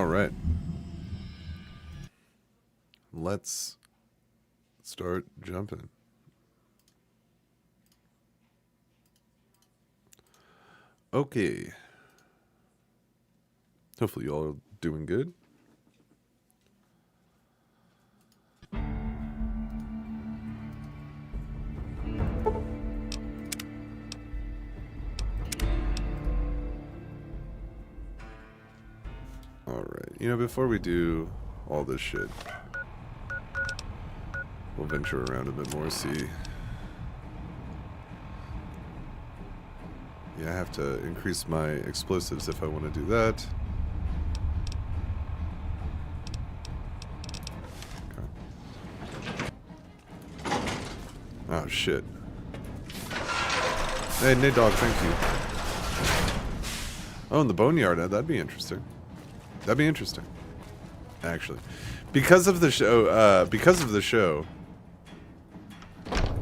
All right. Let's start jumping. Okay. Hopefully you all are doing good. All right. You know, before we do all this shit, we'll venture around a bit more, see. Yeah, I have to increase my explosives if I want to do that. Okay. Oh, shit. Hey, Nadog, thank you. Oh, and the boneyard, that'd be interesting. That'd be interesting, actually. Because of the show,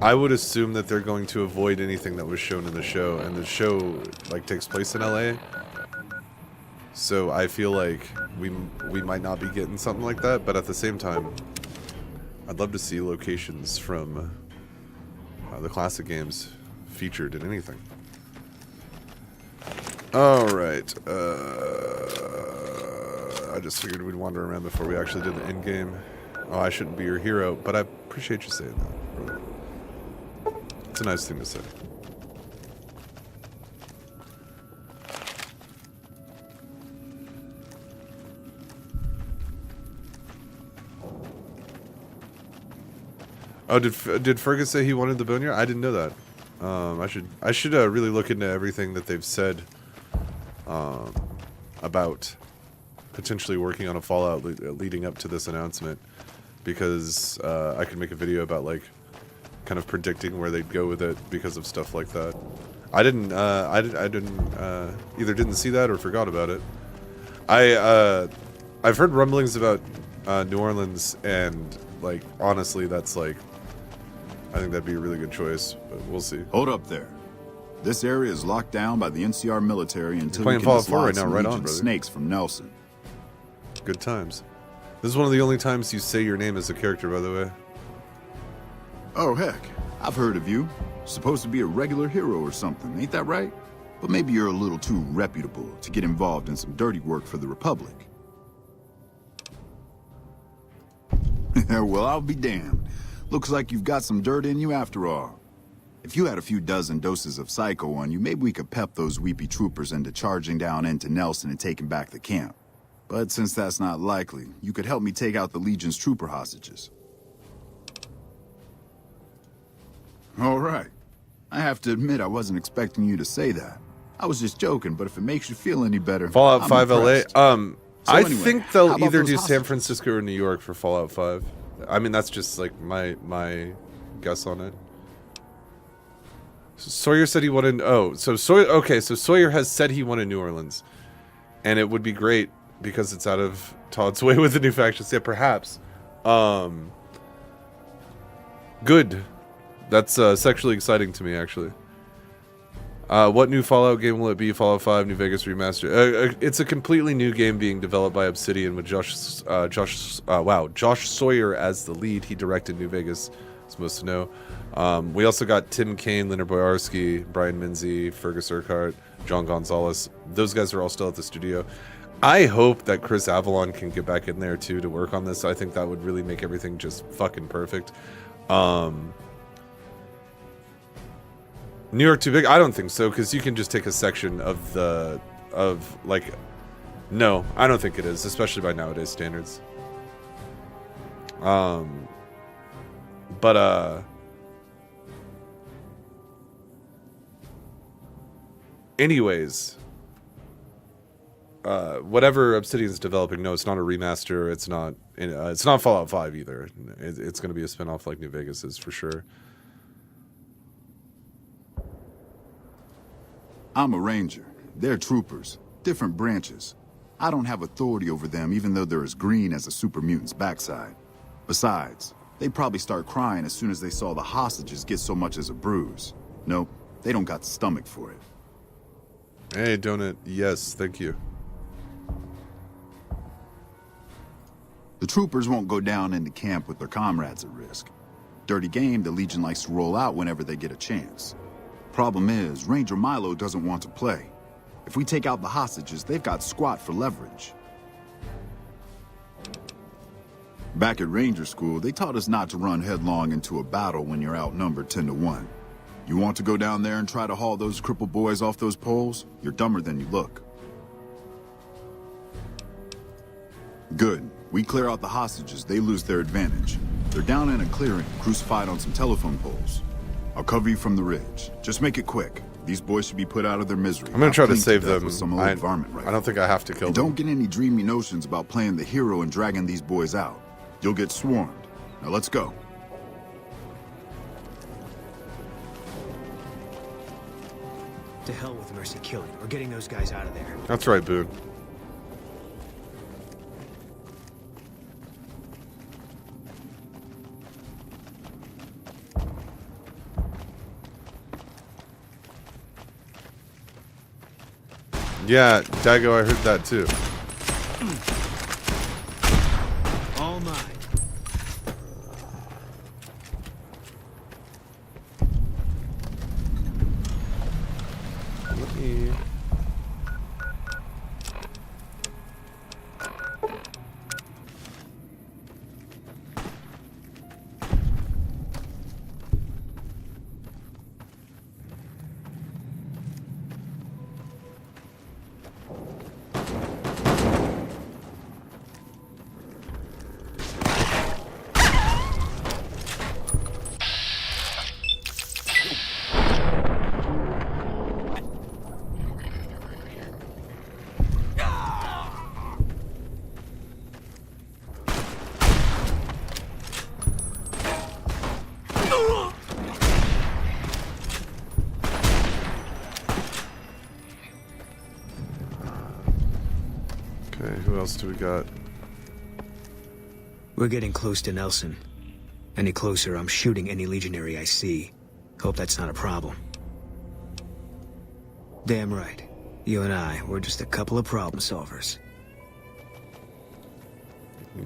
I would assume that they're going to avoid anything that was shown in the show, and the show like takes place in LA. So I feel like we might not be getting something like that, but at the same time, I'd love to see locations from the classic games featured in anything. All right. I just figured we'd wander around before we actually did the end game. Oh, I shouldn't be your hero, but I appreciate you saying that, brother. It's a nice thing to say. Oh, did Fergus say he wanted the boneyard? I didn't know that. I should really look into everything that they've said about potentially working on a Fallout leading up to this announcement, because I could make a video about like kind of predicting where they'd go with it because of stuff like that. I didn't either didn't see that or forgot about it. I've heard rumblings about New Orleans, and like honestly, that's like I think that'd be a really good choice, but we'll see. Hold up there. This area is locked down by the NCR military until we can Fallout 4 dislodge right now, some right on, Legion brother. snakes from Nelson. Good times. This is one of the only times you say your name as a character, by the way. Oh, heck. I've heard of you. Supposed to be a regular hero or something, ain't that right? But maybe you're a little too reputable to get involved in some dirty work for the Republic. Well, I'll be damned. Looks like you've got some dirt in you after all. If you had a few dozen doses of Psycho on you, maybe we could pep those weepy troopers into charging down into Nelson and taking back the camp. But since that's not likely, you could help me take out the Legion's trooper hostages. All right. I have to admit I wasn't expecting you to say that. I was just joking, but if it makes you feel any better, Fallout I'm 5 impressed. LA. I anyway, think how they'll about either those do San hostages? Francisco or New York for Fallout 5. I mean, that's just like my guess on it. Sawyer said he wanted. Oh, so Sawyer. Okay, so Sawyer has said he wanted New Orleans, and it would be great because it's out of Todd's way with the new factions. Yeah, perhaps. Good. That's sexually exciting to me, actually. What new Fallout game will it be? Fallout 5 New Vegas remaster. It's a completely new game being developed by Obsidian with Josh Sawyer as the lead. He directed New Vegas, supposed to know. We also got Tim Kaine, Leonard Boyarsky, Brian Minzy, Fergus Urquhart, John Gonzalez. Those guys are all still at the studio. I hope that Chris Avalon can get back in there too to work on this. I think that would really make everything just fucking perfect. New York too big? I don't think so, because you can just take a section of no, I don't think it is, especially by nowadays standards. Anyways, whatever Obsidian's developing, no, it's not a remaster. It's not Fallout 5 either. It's going to be a spinoff like New Vegas is for sure. I'm a ranger. They're troopers. Different branches. I don't have authority over them, even though they're as green as a super mutant's backside. Besides, they'd probably start crying as soon as they saw the hostages get so much as a bruise. Nope, they don't got the stomach for it. Hey, Donut. Yes, thank you. The troopers won't go down into camp with their comrades at risk. Dirty game the Legion likes to roll out whenever they get a chance. Problem is, Ranger Milo doesn't want to play. If we take out the hostages, they've got squat for leverage. Back at Ranger School, they taught us not to run headlong into a battle when you're outnumbered 10 to 1. You want to go down there and try to haul those crippled boys off those poles? You're dumber than you look. Good. We clear out the hostages, they lose their advantage. They're down in a clearing, crucified on some telephone poles. I'll cover you from the ridge. Just make it quick. These boys should be put out of their misery. I'm gonna try to save them. I don't think I have to kill them. Don't get any dreamy notions about playing the hero and dragging these boys out. You'll get swarmed. Now let's go. To hell with mercy killing. We're getting those guys out of there. That's right, Boone. Yeah, Dago, I heard that too. All mine. Let me... Okay, who else do we got? We're getting close to Nelson. Any closer, I'm shooting any legionary I see. Hope that's not a problem. Damn right. You and I, we're just a couple of problem solvers.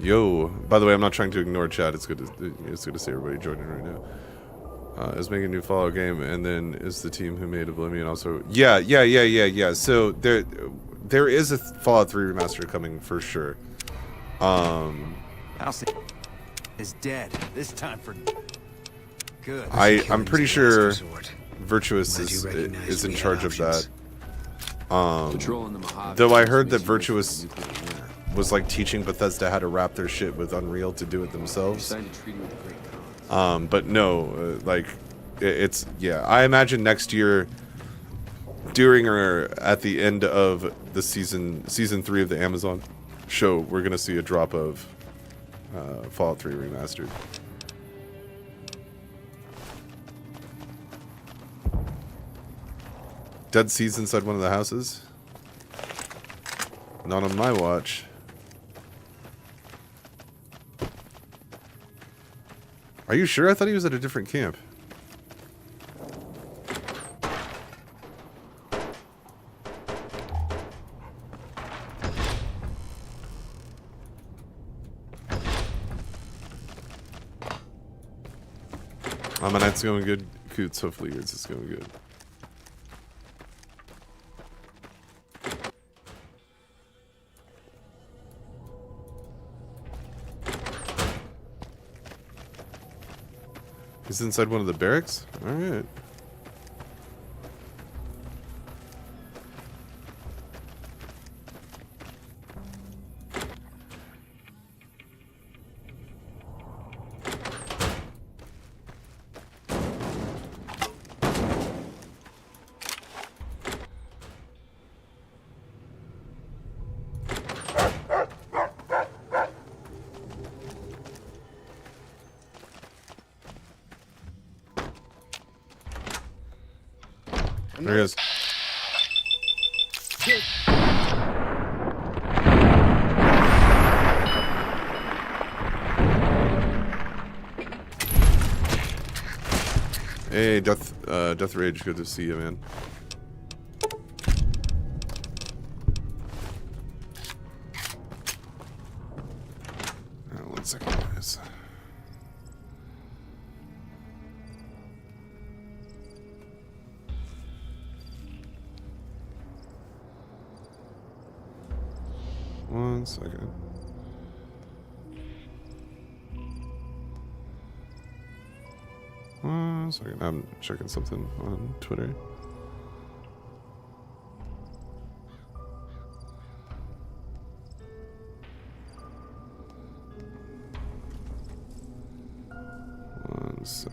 Yo, by the way, I'm not trying to ignore chat. It's good to see everybody joining right now. Is making a new Fallout game, and then is the team who made Oblivion also? Yeah. So there is a Fallout 3 remaster coming for sure. Nelson is dead. This time for good. I'm pretty sure Virtuous is in charge of that. Though I heard that Virtuous was like teaching Bethesda how to wrap their shit with Unreal to do it themselves. But no, like it's yeah. I imagine next year, during or at the end of the season 3 of the Amazon show, we're gonna see a drop of Fallout 3 remastered. Dead seeds inside one of the houses? Not on my watch. Are you sure? I thought he was at a different camp. My night's going good. Coots, hopefully yours is going good. He's inside one of the barracks? Alright. There he is. Hey, Death Rage, good to see you, man. guys. One second. One second. I'm checking something on Twitter. One sec.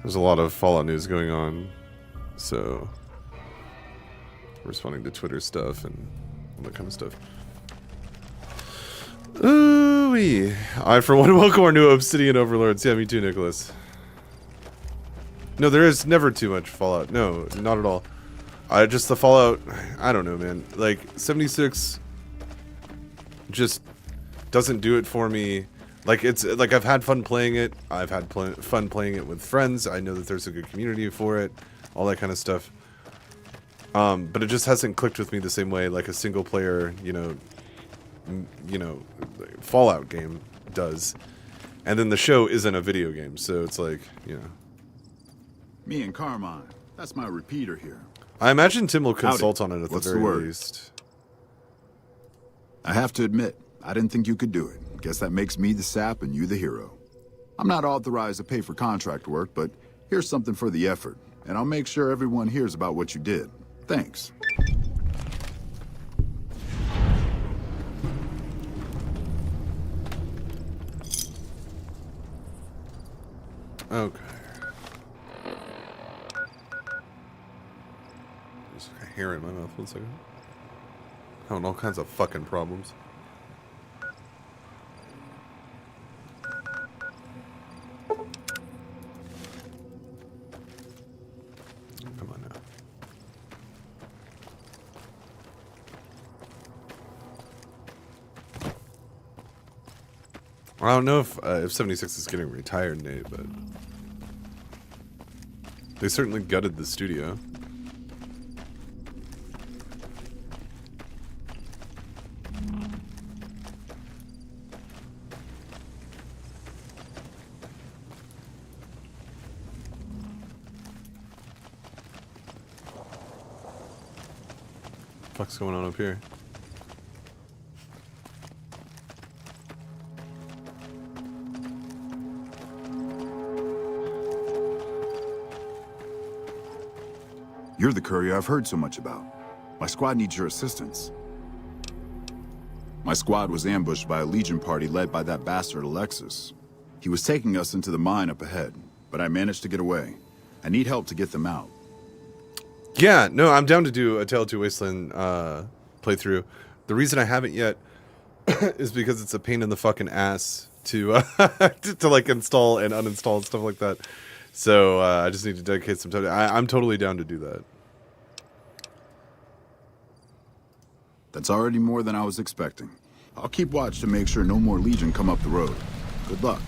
There's a lot of Fallout news going on, so responding to Twitter stuff and all that kind of stuff. Ooh-wee. I, for one, welcome our new Obsidian Overlords. Yeah, me too, Nicholas. No, there is never too much Fallout. No, not at all. Just the Fallout, I don't know, man. Like, 76 just doesn't do it for me. Like, it's like I've had fun playing it. I've had fun playing it with friends. I know that there's a good community for it, all that kind of stuff. But it just hasn't clicked with me the same way like a single player, you know, Fallout game does. And then the show isn't a video game, so it's like, you know. Me and Carmine. That's my repeater here. I imagine Tim will consult on it at What's the the very word? least. I have to admit, I didn't think you could do it. Guess that makes me the sap and you the hero. I'm not authorized to pay for contract work, but here's something for the effort, and I'll make sure everyone hears about what you did. Thanks. Okay. There's a hair in my mouth. 1 second. Having all kinds of fucking problems. Come on now. I don't know if 76 is getting retired, Nate, but they certainly gutted the studio. What's going on up here? You're the courier I've heard so much about. My squad needs your assistance. My squad was ambushed by a Legion party led by that bastard Alexis. He was taking us into the mine up ahead, but I managed to get away. I need help to get them out. Yeah, no, I'm down to do a Tale of Two Wasteland playthrough. The reason I haven't yet is because it's a pain in the fucking ass to to like install and uninstall and stuff like that. So I just need to dedicate some time. I'm totally down to do that. That's already more than I was expecting. I'll keep watch to make sure no more Legion come up the road. Good luck.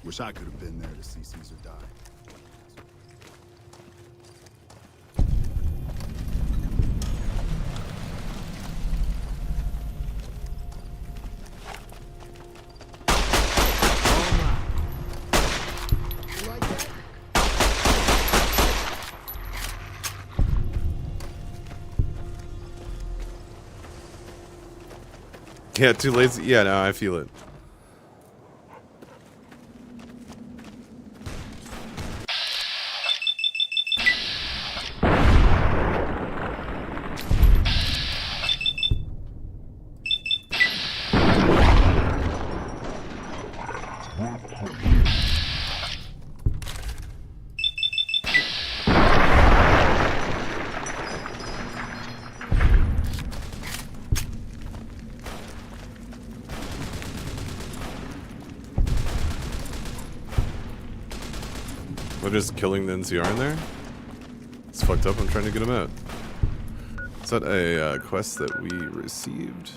Wish I could have been there to see Caesar die. Yeah, too lazy. Yeah, no, I feel it. We're just killing the NCR in there? It's fucked up. I'm trying to get him out. Is that a quest that we received?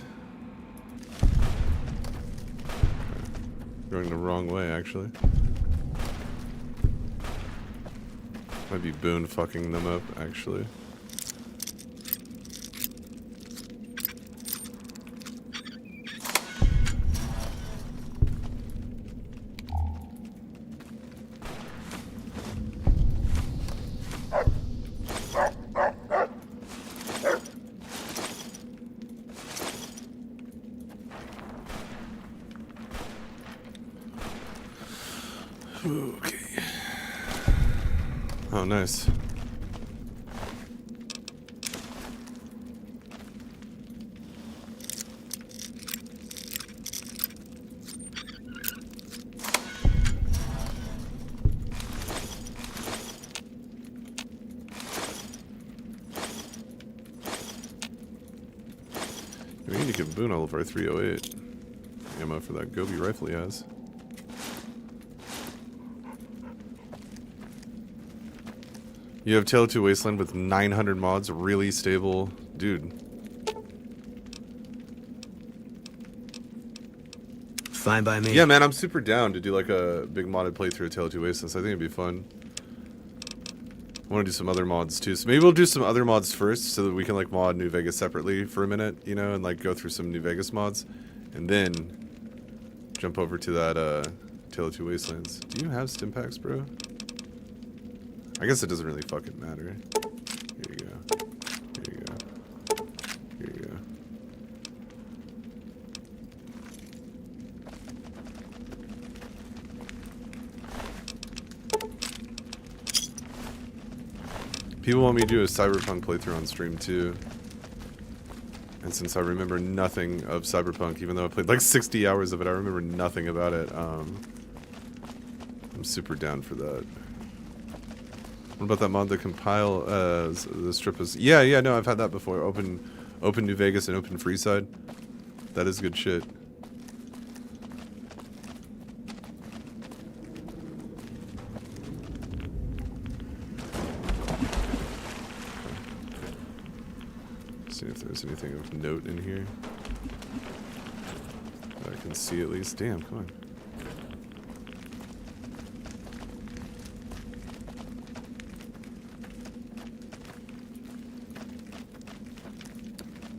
Going the wrong way, actually. Might be Boone fucking them up, actually. Okay. Oh, nice. We need to give Boone all of our 308 ammo for that Gobi rifle he has. You have Tale 2 Wasteland with 900 mods, really stable. Dude. Fine by me. Yeah, man, I'm super down to do like a big modded playthrough of Tale 2 Wastelands. I think it'd be fun. I want to do some other mods too. So maybe we'll do some other mods first so that we can like mod New Vegas separately for a minute, you know, and like go through some New Vegas mods. And then jump over to that Tale 2 Wastelands. Do you have stim packs, bro? I guess it doesn't really fucking matter. Here you go. Here you go. Here you go. People want me to do a Cyberpunk playthrough on stream too. And since I remember nothing of Cyberpunk, even though I played like 60 hours of it, I remember nothing about it. I'm super down for that. What about that mod that compile the strip is? Yeah, no, I've had that before. Open New Vegas and Open Freeside. That is good shit. See if there's anything of note in here that I can see at least. Damn, come on.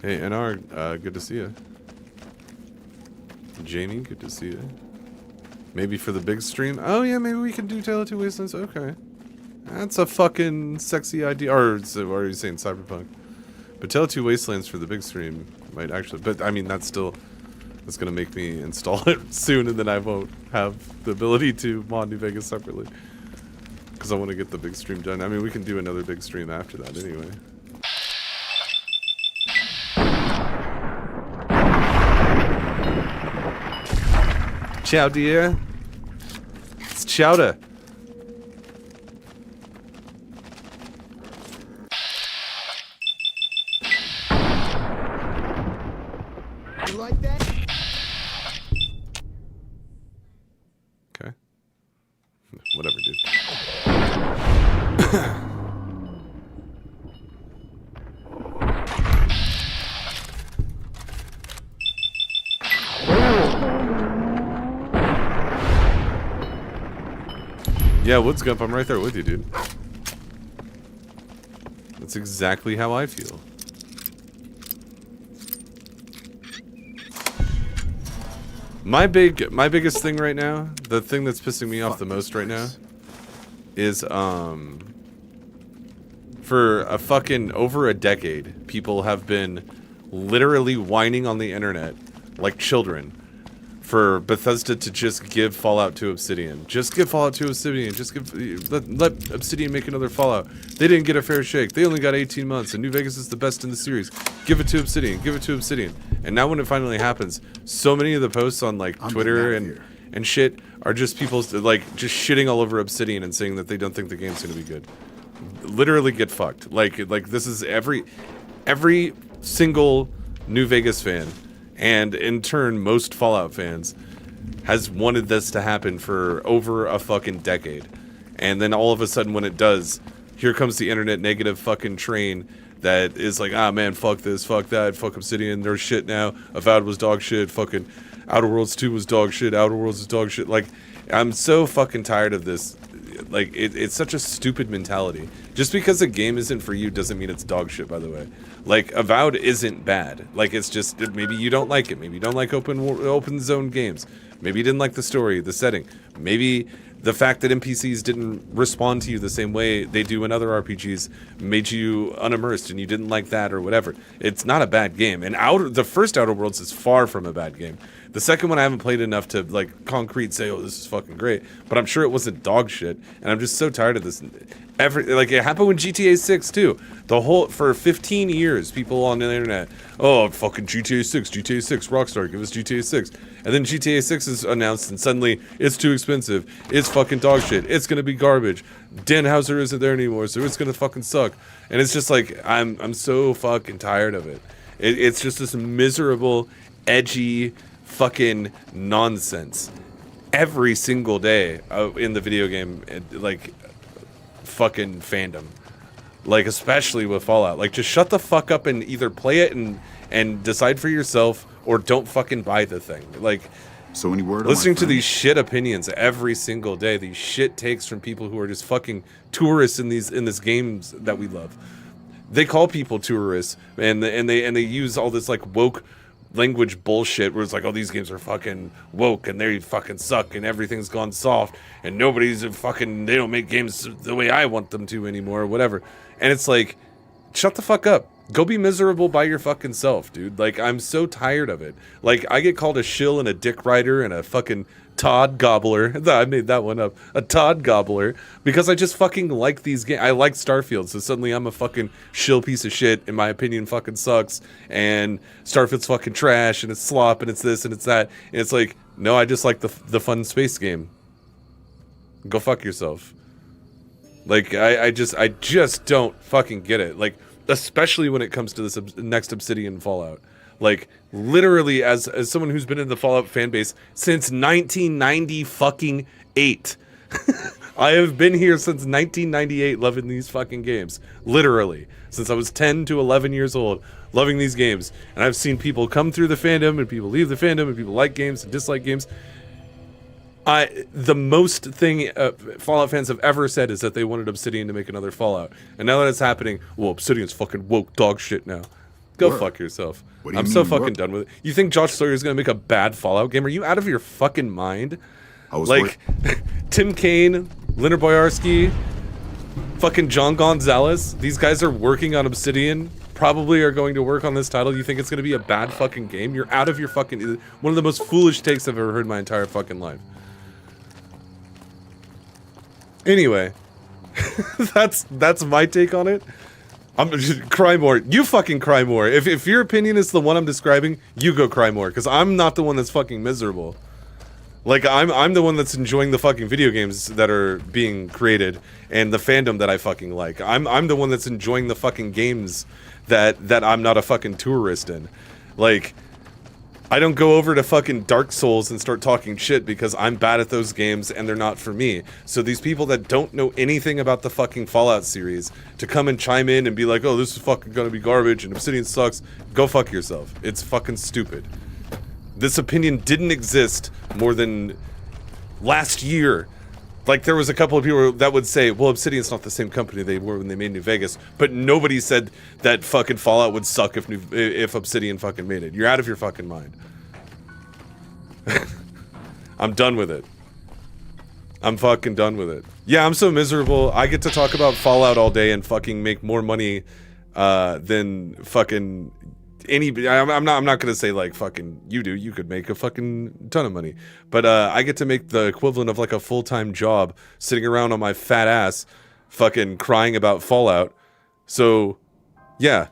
Hey, NR, good to see you. Jamie, good to see you. Maybe for the big stream? Oh yeah, maybe we can do Tale of Two Wastelands. Okay. That's a fucking sexy idea. Or are you saying Cyberpunk? But Tale of Two Wastelands for the big stream might actually... But, I mean, that's going to make me install it soon, and then I won't have the ability to mod New Vegas separately. Because I want to get the big stream done. I mean, we can do another big stream after that anyway. Ciao, dear. It's Chowder. You like that? Okay. Whatever, dude. Yeah, Woods Gump, I'm right there with you, dude. That's exactly how I feel. My biggest thing right now, the thing that's pissing me off the most right now, is for a fucking over a decade, people have been literally whining on the internet like children for Bethesda to just give Fallout 2 Obsidian. Just give Fallout 2 Obsidian. Just let Obsidian make another Fallout. They didn't get a fair shake. They only got 18 months, and New Vegas is the best in the series. Give it to Obsidian. Give it to Obsidian. And now when it finally happens, so many of the posts on like Twitter and shit are just people like just shitting all over Obsidian and saying that they don't think the game's gonna be good. Literally get fucked. Like this is every single New Vegas fan, and in turn most Fallout fans, has wanted this to happen for over a fucking decade. And then all of a sudden when it does, here comes the internet negative fucking train that is like, ah man, fuck this, fuck that, fuck Obsidian, they're shit now, Avowed was dog shit, fucking Outer Worlds 2 was dog shit. Outer Worlds is dog shit. Like, I'm so fucking tired of this. Like, it's such a stupid mentality. Just because a game isn't for you doesn't mean it's dog shit, by the way. Like, Avowed isn't bad. Like, it's just, maybe you don't like it. Maybe you don't like open zone games. Maybe you didn't like the story, the setting. Maybe the fact that NPCs didn't respond to you the same way they do in other RPGs made you unimmersed and you didn't like that or whatever. It's not a bad game. And the first Outer Worlds is far from a bad game. The second one I haven't played enough to, like, concrete say, oh, this is fucking great. But I'm sure it wasn't dog shit. And I'm just so tired of this. Like, it happened with GTA 6, too. For 15 years, people on the internet, oh, fucking GTA 6, Rockstar, give us GTA 6. And then GTA 6 is announced, and suddenly, it's too expensive. It's fucking dog shit. It's gonna be garbage. Dan Houser isn't there anymore, so it's gonna fucking suck. And it's just like, I'm so fucking tired of it. It's just this miserable, edgy, fucking nonsense every single day in the video game, like, fucking fandom, like, especially with Fallout. Like, just shut the fuck up and either play it and decide for yourself, or don't fucking buy the thing. Like, so any word listening to these shit opinions every single day, these shit takes from people who are just fucking tourists in this games that we love. They call people tourists, and they use all this, like, woke language bullshit where it's like, oh, these games are fucking woke and they fucking suck and everything's gone soft and they don't make games the way I want them to anymore or whatever. And it's like, shut the fuck up. Go be miserable by your fucking self, dude. Like, I'm so tired of it. Like, I get called a shill and a dick rider and a fucking Todd Gobbler. I made that one up. A Todd Gobbler. Because I just fucking like these games. I like Starfield, so suddenly I'm a fucking shill piece of shit. In my opinion, fucking sucks. And Starfield's fucking trash, and it's slop, and it's this, and it's that. And it's like, no, I just like the fun space game. Go fuck yourself. Like, I just don't fucking get it. Like, especially when it comes to this next Obsidian Fallout. Like, literally, as someone who's been in the Fallout fan base since 1998. I have been here since 1998 loving these fucking games. Literally. Since I was 10 to 11 years old, loving these games. And I've seen people come through the fandom, and people leave the fandom, and people like games and dislike games. The most thing Fallout fans have ever said is that they wanted Obsidian to make another Fallout. And now that it's happening, well, Obsidian's fucking woke dog shit now. Go fuck yourself. I'm so fucking done with it. You think Josh Sawyer is going to make a bad Fallout game? Are you out of your fucking mind? Like, Tim Kaine, Leonard Boyarsky, fucking John Gonzalez, these guys are working on Obsidian, probably are going to work on this title. You think it's going to be a bad fucking game? You're out of your fucking... One of the most foolish takes I've ever heard in my entire fucking life. Anyway, that's my take on it. I'm just cry more. You fucking cry more. If your opinion is the one I'm describing, you go cry more, because I'm not the one that's fucking miserable. Like, I'm the one that's enjoying the fucking video games that are being created and the fandom that I fucking like. I'm the one that's enjoying the fucking games that I'm not a fucking tourist in. Like, I don't go over to fucking Dark Souls and start talking shit because I'm bad at those games and they're not for me. So these people that don't know anything about the fucking Fallout series to come and chime in and be like, oh, this is fucking gonna be garbage and Obsidian sucks, go fuck yourself. It's fucking stupid. This opinion didn't exist more than last year. Like, there was a couple of people that would say, well, Obsidian's not the same company they were when they made New Vegas, but nobody said that fucking Fallout would suck if Obsidian fucking made it. You're out of your fucking mind. I'm done with it. I'm fucking done with it. Yeah, I'm so miserable. I get to talk about Fallout all day and fucking make more money than fucking... I'm not gonna say like fucking you do. You could make a fucking ton of money, but I get to make the equivalent of like a full-time job, sitting around on my fat ass, fucking crying about Fallout. So, yeah,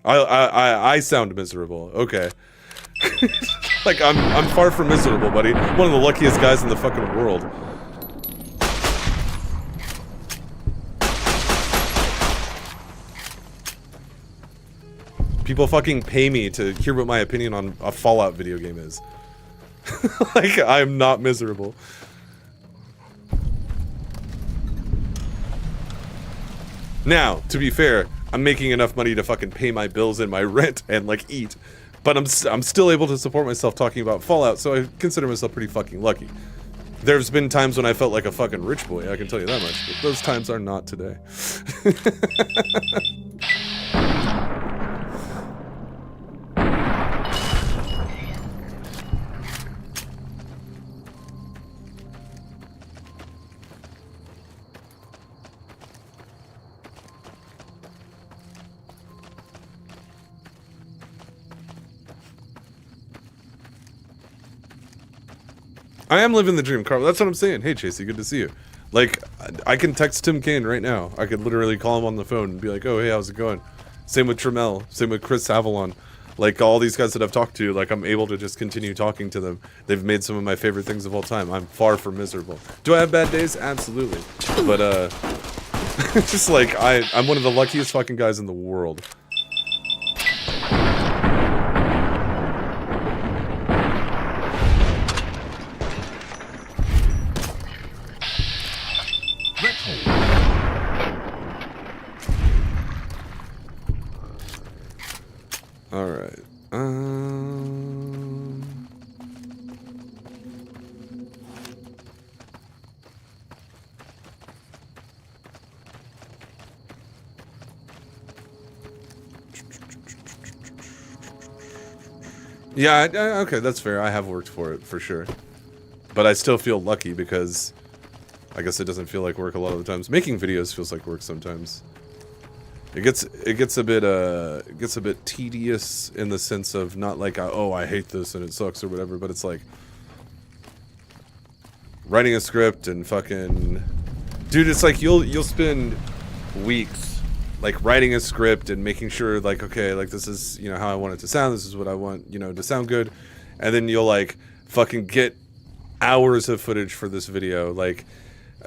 I sound miserable. Okay, like I'm far from miserable, buddy. One of the luckiest guys in the fucking world. People fucking pay me to hear what my opinion on a Fallout video game is. Like, I'm not miserable. Now, to be fair, I'm making enough money to fucking pay my bills and my rent and, like, eat. But I'm still able to support myself talking about Fallout, so I consider myself pretty fucking lucky. There's been times when I felt like a fucking rich boy, I can tell you that much, but those times are not today. I am living the dream, Carl. That's what I'm saying. Hey, Chasey, good to see you. Like, I can text Tim Kaine right now. I could literally call him on the phone and be like, oh, hey, how's it going? Same with Trammell. Same with Chris Avalon. Like, all these guys that I've talked to, like, I'm able to just continue talking to them. They've made some of my favorite things of all time. I'm far from miserable. Do I have bad days? Absolutely. But, just like, I'm one of the luckiest fucking guys in the world. All right. Yeah, okay, that's fair. I have worked for it, for sure. But I still feel lucky because I guess it doesn't feel like work a lot of the times. Making videos feels like work sometimes. It gets a bit tedious in the sense of not like, oh, I hate this and it sucks or whatever, but it's like writing a script and fucking, dude, it's like you'll spend weeks like writing a script and making sure like, okay, like this is, you know, how I want it to sound, this is what I want, you know, to sound good, and then you'll like fucking get hours of footage for this video. Like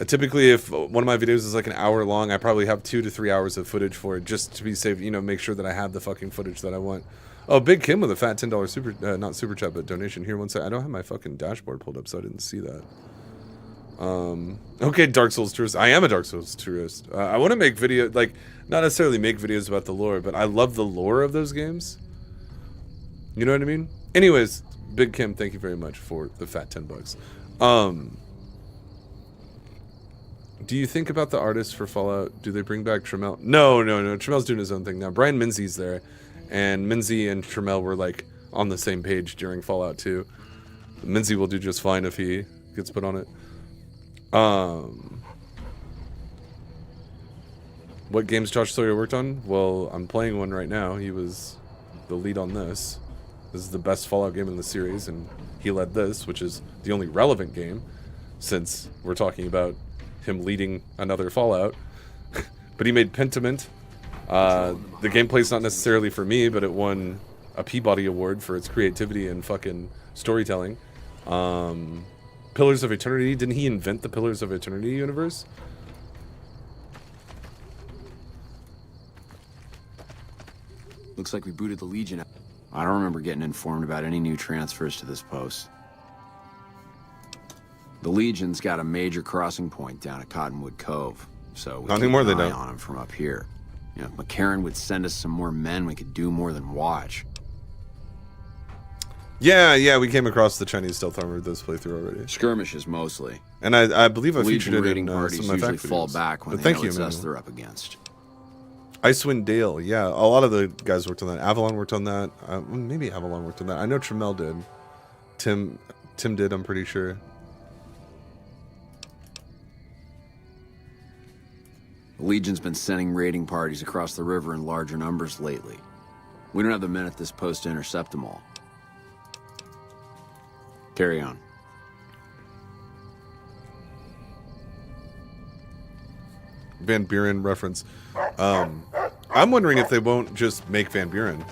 typically if one of my videos is like an hour long, I probably have 2 to 3 hours of footage for it just to be safe, you know, make sure that I have the fucking footage that I want. Oh, Big Kim with a fat $10 super, not super chat, but donation here. One second. I don't have my fucking dashboard pulled up, so I didn't see that. Okay, Dark Souls tourist. I am a Dark Souls tourist. I want to make video, like, not necessarily make videos about the lore, but I love the lore of those games. You know what I mean? Anyways, Big Kim, thank you very much for the fat $10. Do you think about the artists for Fallout? Do they bring back Trammell? No. Trammell's doing his own thing now. Brian Minzy's there, and Minzy and Trammell were like on the same page during Fallout 2. Minzy will do just fine if he gets put on it. What games Josh Sawyer worked on? Well, I'm playing one right now. He was the lead on this. This is the best Fallout game in the series, and he led this, which is the only relevant game since we're talking about him leading another Fallout. But he made Pentiment. The gameplay's not necessarily for me, but it won a Peabody Award for its creativity and fucking storytelling. Pillars of Eternity, didn't he invent the Pillars of Eternity universe? Looks like we booted the Legion out. I don't remember getting informed about any new transfers to this post. The Legion's got a major crossing point down at Cottonwood Cove, so we nothing more keep they an eye don't on him from up here. You know, if McCarran would send us some more men, we could do more than watch. Yeah, we came across the Chinese stealth armor this playthrough already. Skirmishes mostly. And I believe I Legion featured it raiding in parties some of my usually fact fall videos. back when But they thank know you, it's man. us they're up against. Icewind Dale, yeah, a lot of the guys worked on that. Avalon worked on that. Maybe Avalon worked on that. I know Trammell did. Tim did, I'm pretty sure. The Legion's been sending raiding parties across the river in larger numbers lately. We don't have the men at this post to intercept them all. Carry on. Van Buren reference. I'm wondering if they won't just make Van Buren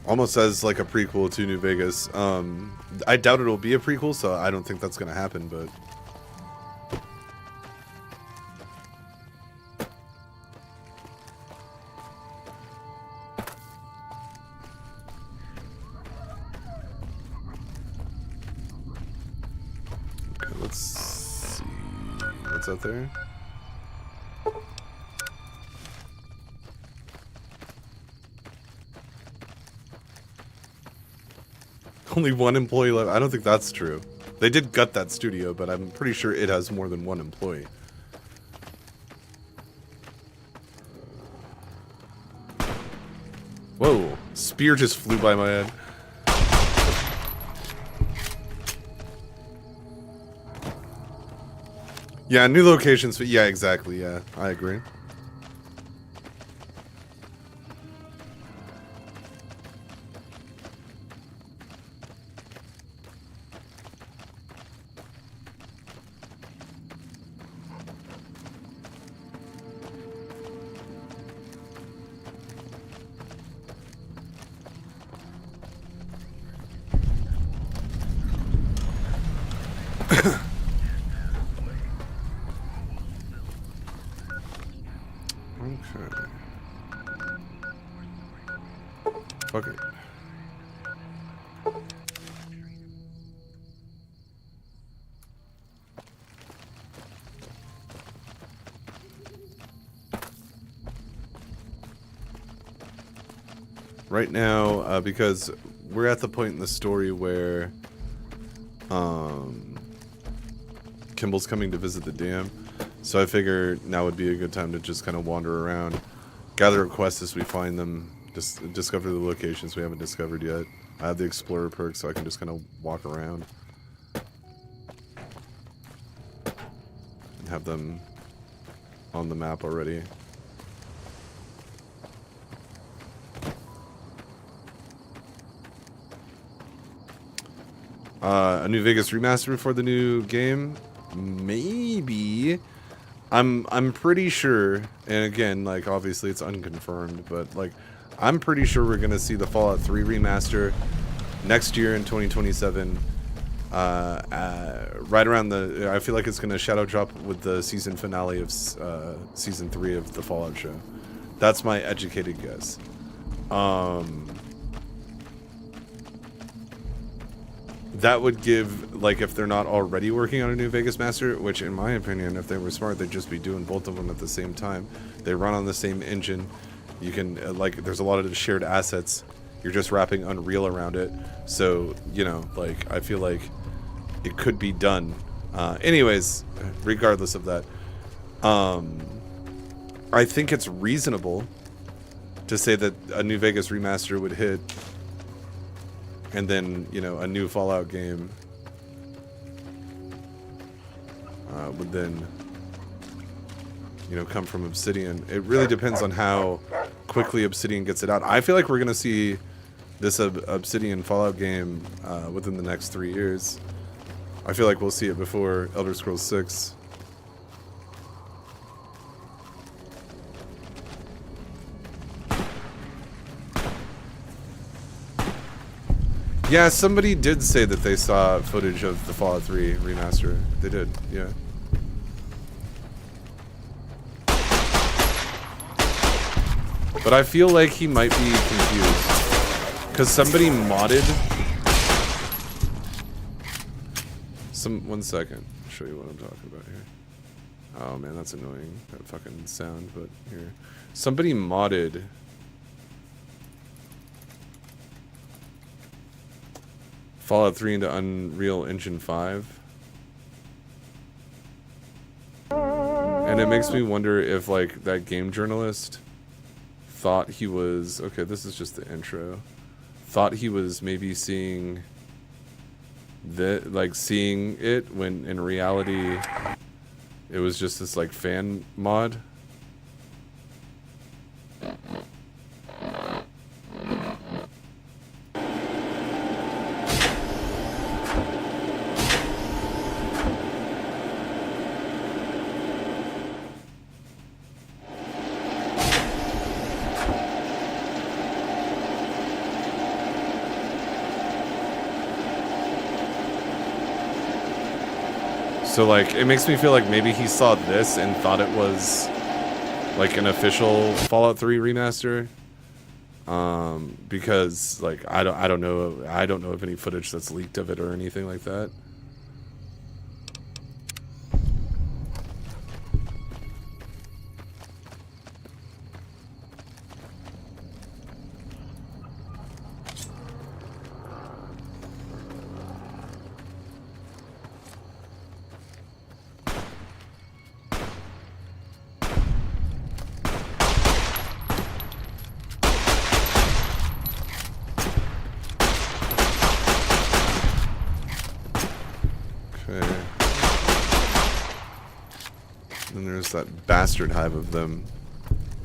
almost as like a prequel to New Vegas. I doubt it'll be a prequel, so I don't think that's gonna happen, but okay, let's see what's out there. only one employee left. I don't think that's true. They did gut that studio, but I'm pretty sure it has more than one employee. Whoa, spear just flew by my head. Yeah, new locations, yeah, exactly, yeah, I agree. Fuck it. Right now, because we're at the point in the story where Kimball's coming to visit the dam, so I figure now would be a good time to just kind of wander around, gather requests as we find them, discover the locations we haven't discovered yet. I have the Explorer perk, so I can just kind of walk around and have them on the map already. A new Vegas remaster before the new game? Maybe. I'm pretty sure, and again, like, obviously it's unconfirmed, but like, I'm pretty sure we're gonna see the Fallout 3 remaster next year in 2027. Right around the, I feel like it's gonna shadow drop with the season finale of season 3 of the Fallout show. That's my educated guess. That would give, like, if they're not already working on a new Vegas Master, which in my opinion, if they were smart, they'd just be doing both of them at the same time. They run on the same engine. You can, like, there's a lot of shared assets. You're just wrapping Unreal around it. So, you know, like, I feel like it could be done. Anyways, regardless of that, I think it's reasonable to say that a new Vegas remaster would hit, and then, you know, a new Fallout game would then, you know, come from Obsidian. It really depends on how quickly Obsidian gets it out. I feel like we're gonna see this Obsidian Fallout game within the next 3 years. I feel like we'll see it before Elder Scrolls 6. Yeah, somebody did say that they saw footage of the Fallout 3 remaster. They did, yeah. But I feel like he might be confused, because somebody modded one second, I'll show you what I'm talking about here. Oh man, that's annoying, that fucking sound, but here. Somebody modded Fallout 3 into Unreal Engine 5. And it makes me wonder if, like, that game journalist thought he was... Okay, this is just the intro. Thought he was maybe seeing... seeing it, when in reality it was just this, like, fan mod. So, like, it makes me feel like maybe he saw this and thought it was, like, an official Fallout 3 remaster. Because, like, I don't know of any footage that's leaked of it or anything like that. bastard hive of them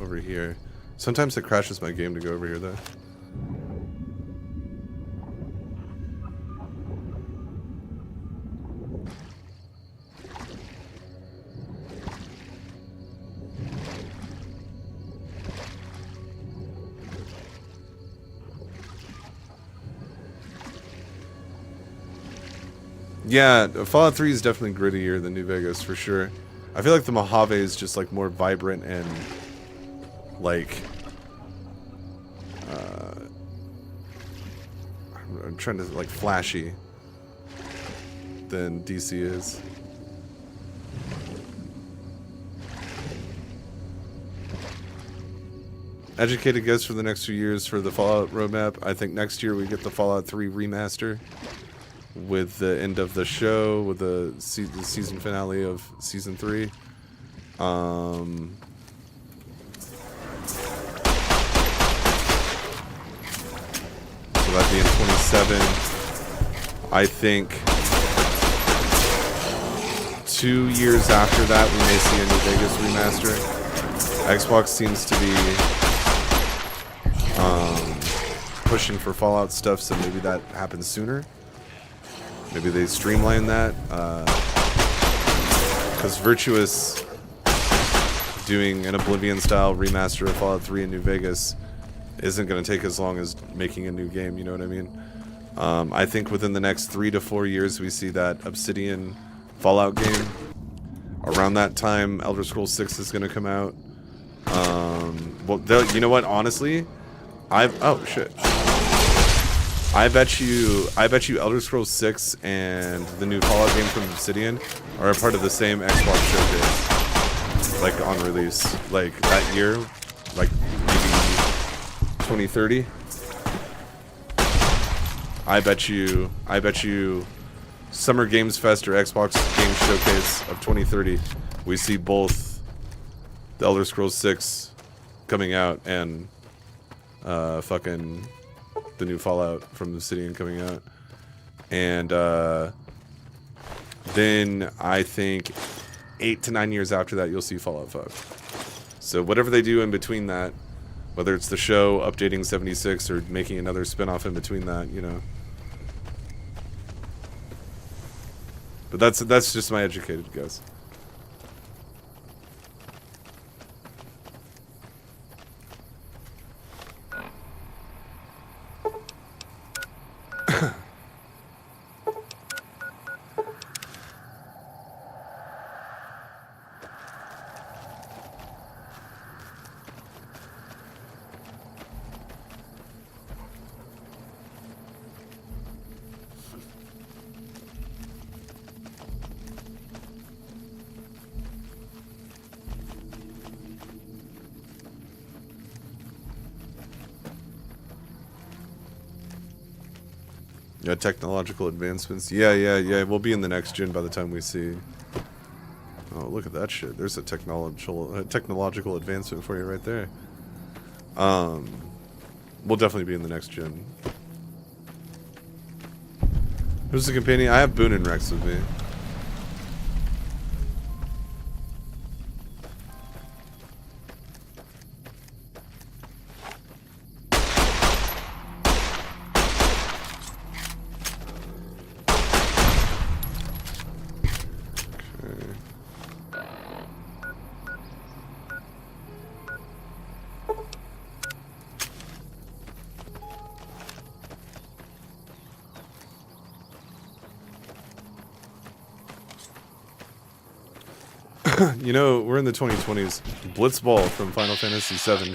over here. Sometimes it crashes my game to go over here though. Yeah, Fallout 3 is definitely grittier than New Vegas for sure. I feel like the Mojave is just like more vibrant and like I'm trying to like flashy than DC is. Educated guess for the next 2 years for the Fallout roadmap. I think next year we get the Fallout 3 remaster with the end of the show, with the season finale of season 3. So that'd be in 27. I think 2 years after that we may see a New Vegas remaster. Xbox seems to be pushing for Fallout stuff, so maybe that happens sooner. Maybe they streamline that, because Virtuous doing an Oblivion-style remaster of Fallout 3 in New Vegas isn't going to take as long as making a new game, you know what I mean? I think within the next 3 to 4 years we see that Obsidian Fallout game. Around that time, Elder Scrolls 6 is going to come out. Well, you know what, honestly? Oh, shit. I bet you Elder Scrolls 6 and the new Fallout game from Obsidian are a part of the same Xbox showcase. Like on release. Like that year. Like maybe 2030. I bet you Summer Games Fest or Xbox Games Showcase of 2030 we see both the Elder Scrolls 6 coming out and fucking the new Fallout from Obsidian coming out. And then I think 8 to 9 years after that you'll see Fallout 5. So whatever they do in between that, whether it's the show updating 76 or making another spin-off in between that, you know. But that's just my educated guess. Yeah, technological advancements. Yeah. We'll be in the next gen by the time we see. Oh, look at that shit. There's a technological advancement for you right there. We'll definitely be in the next gen. Who's the companion? I have Boone and Rex with me. You know, we're in the 2020s. Blitzball from Final Fantasy VII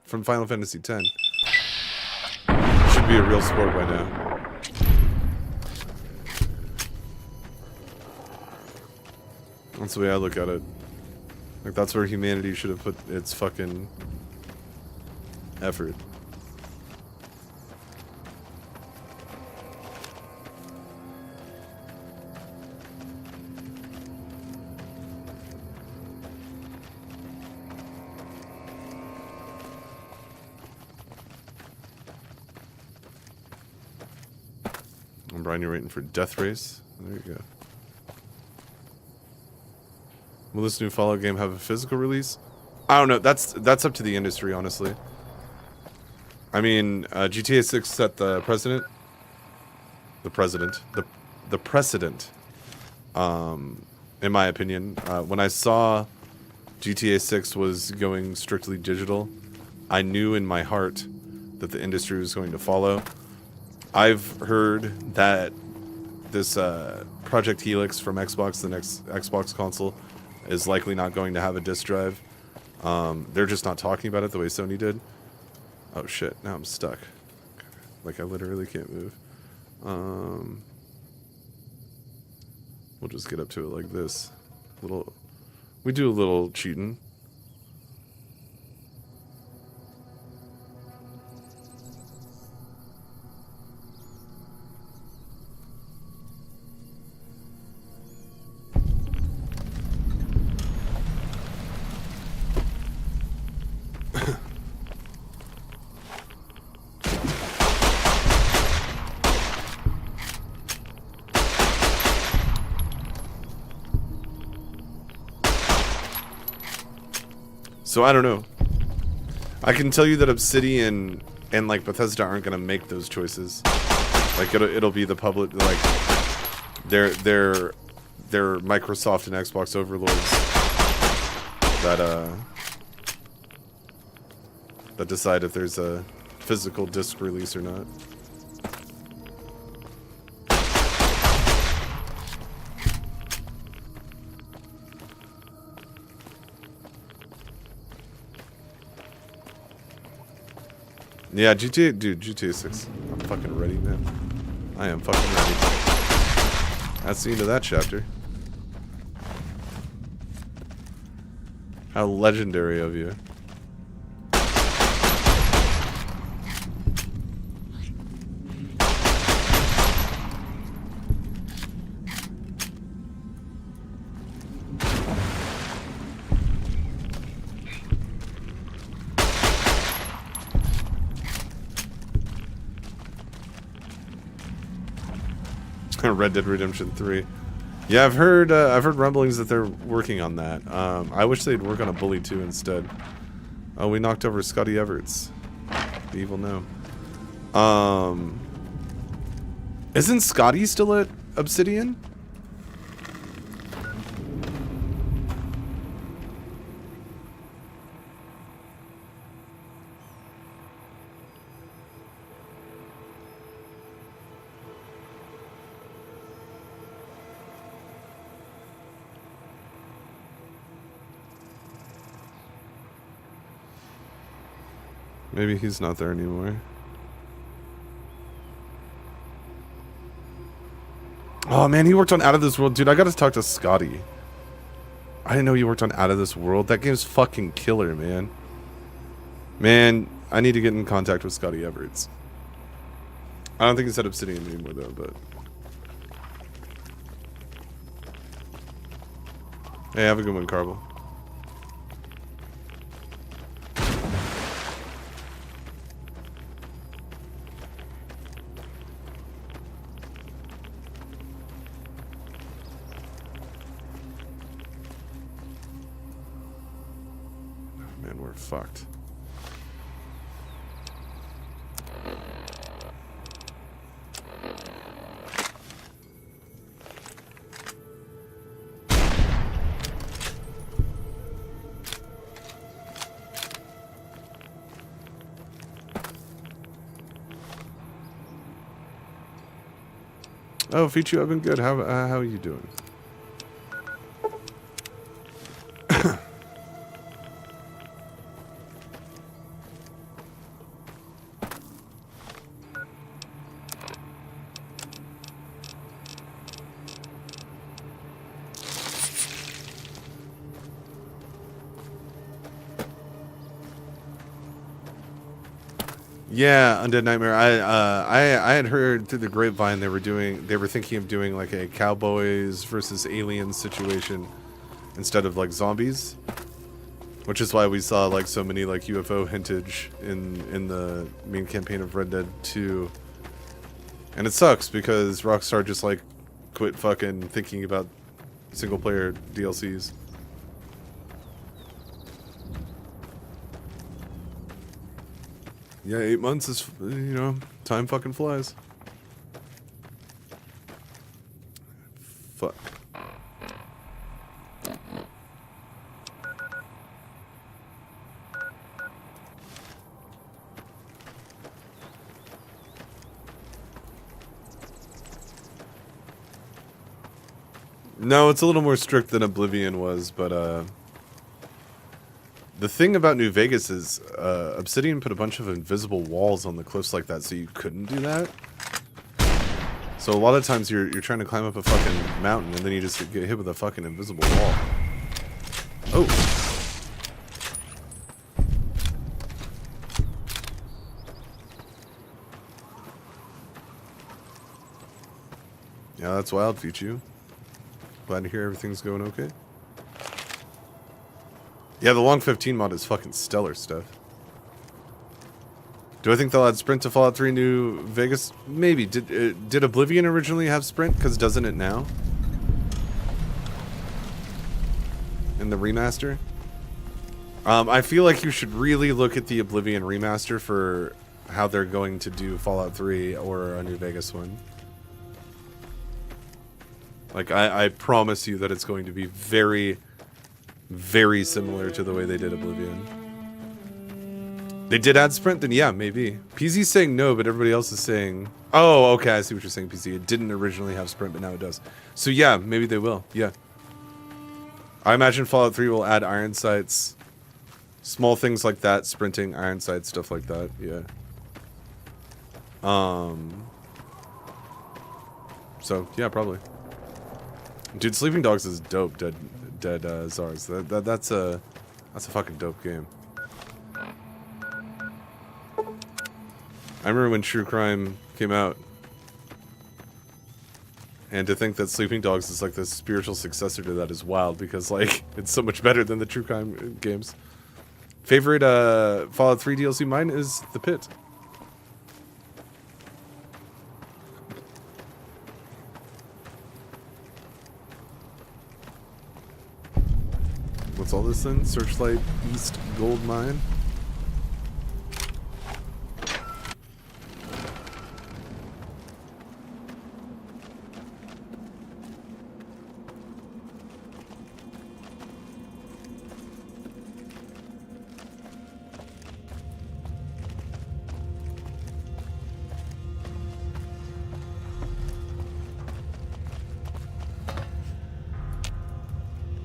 from Final Fantasy X should be a real sport by now. That's the way I look at it. Like, that's where humanity should have put its fucking effort. Brian, you're waiting for Death Race? There you go. Will this new Fallout game have a physical release? I don't know. That's up to the industry, honestly. I mean, GTA 6 set the precedent. The precedent. In my opinion, when I saw GTA 6 was going strictly digital, I knew in my heart that the industry was going to follow. I've heard that this Project Helix from Xbox, the next Xbox console, is likely not going to have a disc drive. They're just not talking about it the way Sony did. Oh shit, now I'm stuck. Like I literally can't move. We'll just get up to it like this. We do a little cheating. So I don't know. I can tell you that Obsidian and like Bethesda aren't gonna make those choices. Like it'll be the public, like they're Microsoft and Xbox overlords that decide if there's a physical disc release or not. Yeah, GTA 6. I'm fucking ready, man. I am fucking ready. That's the end of that chapter. How legendary of you. Red Dead Redemption 3. Yeah, I've heard rumblings that they're working on that. I wish they'd work on a Bully 2 instead. Oh, we knocked over Scotty Everts. The evil no. Isn't Scotty still at Obsidian? Maybe he's not there anymore. Oh man, he worked on Out of This World. Dude, I gotta talk to Scotty. I didn't know you worked on Out of This World. That game's fucking killer, man. Man, I need to get in contact with Scotty Everts. I don't think he's at Obsidian anymore though, but... Hey, have a good one, Carvel. We're fucked. Oh, Fichu, I've been good. How are you doing? Yeah, Undead Nightmare. I had heard through the grapevine they were thinking of doing like a cowboys versus aliens situation instead of like zombies, which is why we saw like so many like UFO hintage in the main campaign of Red Dead 2. And it sucks because Rockstar just like quit fucking thinking about single player DLCs. Yeah, 8 months is, you know, time fucking flies. Fuck. No, it's a little more strict than Oblivion was, but the thing about New Vegas is Obsidian put a bunch of invisible walls on the cliffs like that, so you couldn't do that. So a lot of times you're trying to climb up a fucking mountain, and then you just get hit with a fucking invisible wall. Oh. Yeah, that's wild, Fuchu. Glad to hear everything's going okay. Yeah, the long 15 mod is fucking stellar stuff. Do I think they'll add sprint to Fallout 3 New Vegas? Maybe. Did Oblivion originally have sprint? Because doesn't it now? In the remaster? I feel like you should really look at the Oblivion remaster for how they're going to do Fallout 3 or a New Vegas one. Like, I promise you that it's going to be very, very similar to the way they did Oblivion. They did add sprint? Then yeah, maybe. PZ's saying no, but everybody else is saying... Oh, okay, I see what you're saying, PZ. It didn't originally have sprint, but now it does. So yeah, maybe they will. Yeah. I imagine Fallout 3 will add iron sights. Small things like that, sprinting, iron sights, stuff like that, yeah. So, yeah, probably. Dude, Sleeping Dogs is dope, Dead Zars. That's a fucking dope game. I remember when True Crime came out. And to think that Sleeping Dogs is like the spiritual successor to that is wild, because like it's so much better than the True Crime games. Favorite Fallout 3 DLC mine is The Pit. What's all this then? Searchlight East Gold Mine?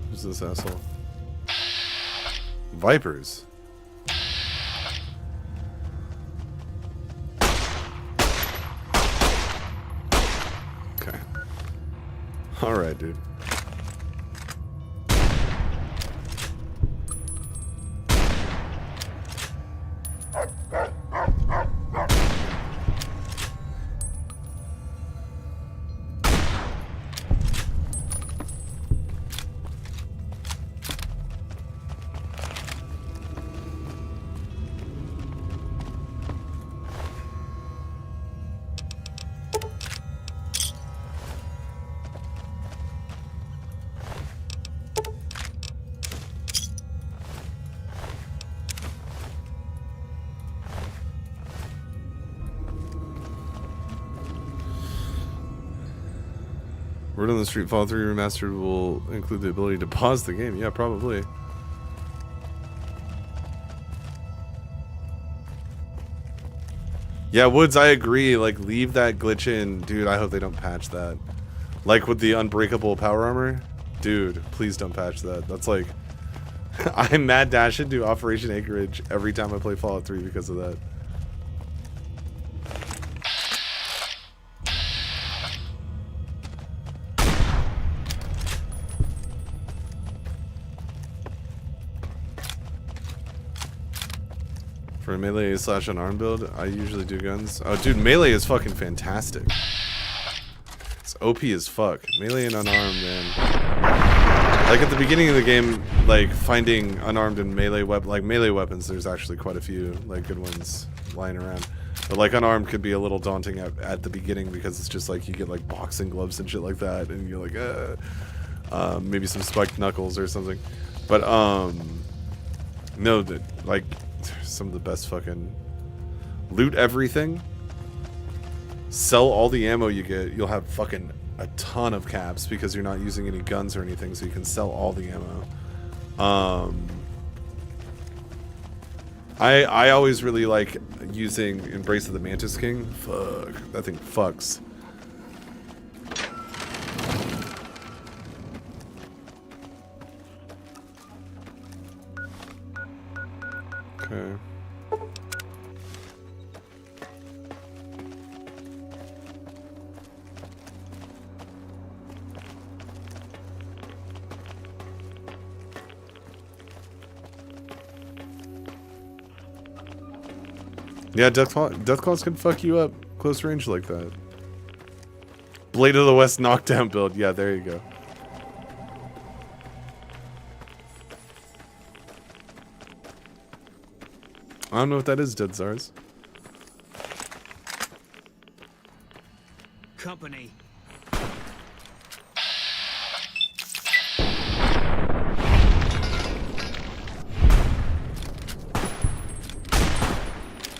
Who's this asshole? Vipers. Okay. Alright, dude. Word on the street, Fallout 3 Remastered will include the ability to pause the game. Yeah, probably. Yeah, Woods, I agree. Like, leave that glitch in. Dude, I hope they don't patch that. Like with the unbreakable power armor. Dude, please don't patch that. That's like... I'm mad dash into Operation Anchorage every time I play Fallout 3 because of that. For a melee / unarmed build, I usually do guns. Oh, dude, melee is fucking fantastic. It's OP as fuck. Melee and unarmed, man. Like at the beginning of the game, like finding unarmed and melee weapons, there's actually quite a few like good ones lying around. But like unarmed could be a little daunting at the beginning because it's just like you get like boxing gloves and shit like that, and you're like, maybe some spiked knuckles or something. But no, like. Some of the best fucking loot everything, sell all the ammo you get. You'll have fucking a ton of caps because you're not using any guns or anything, so you can sell all the ammo. I always really like using Embrace of the Mantis King. Fuck, that thing fucks. Okay. Yeah, Deathclaws can fuck you up close range like that. Blade of the West knockdown build. Yeah, there you go. I don't know what that is, Dead Zars. Company.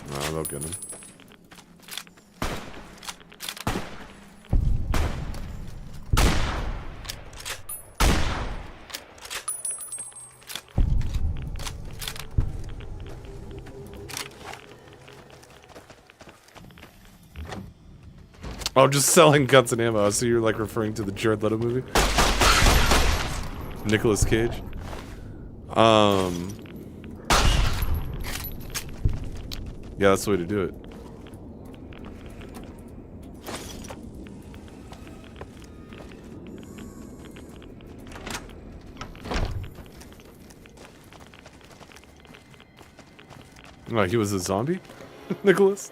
Oh, they'll get him. Oh, just selling guns and ammo. So you're like referring to the Jared Leto movie? Nicolas Cage. Yeah, that's the way to do it. Oh, he was a zombie? Nicholas?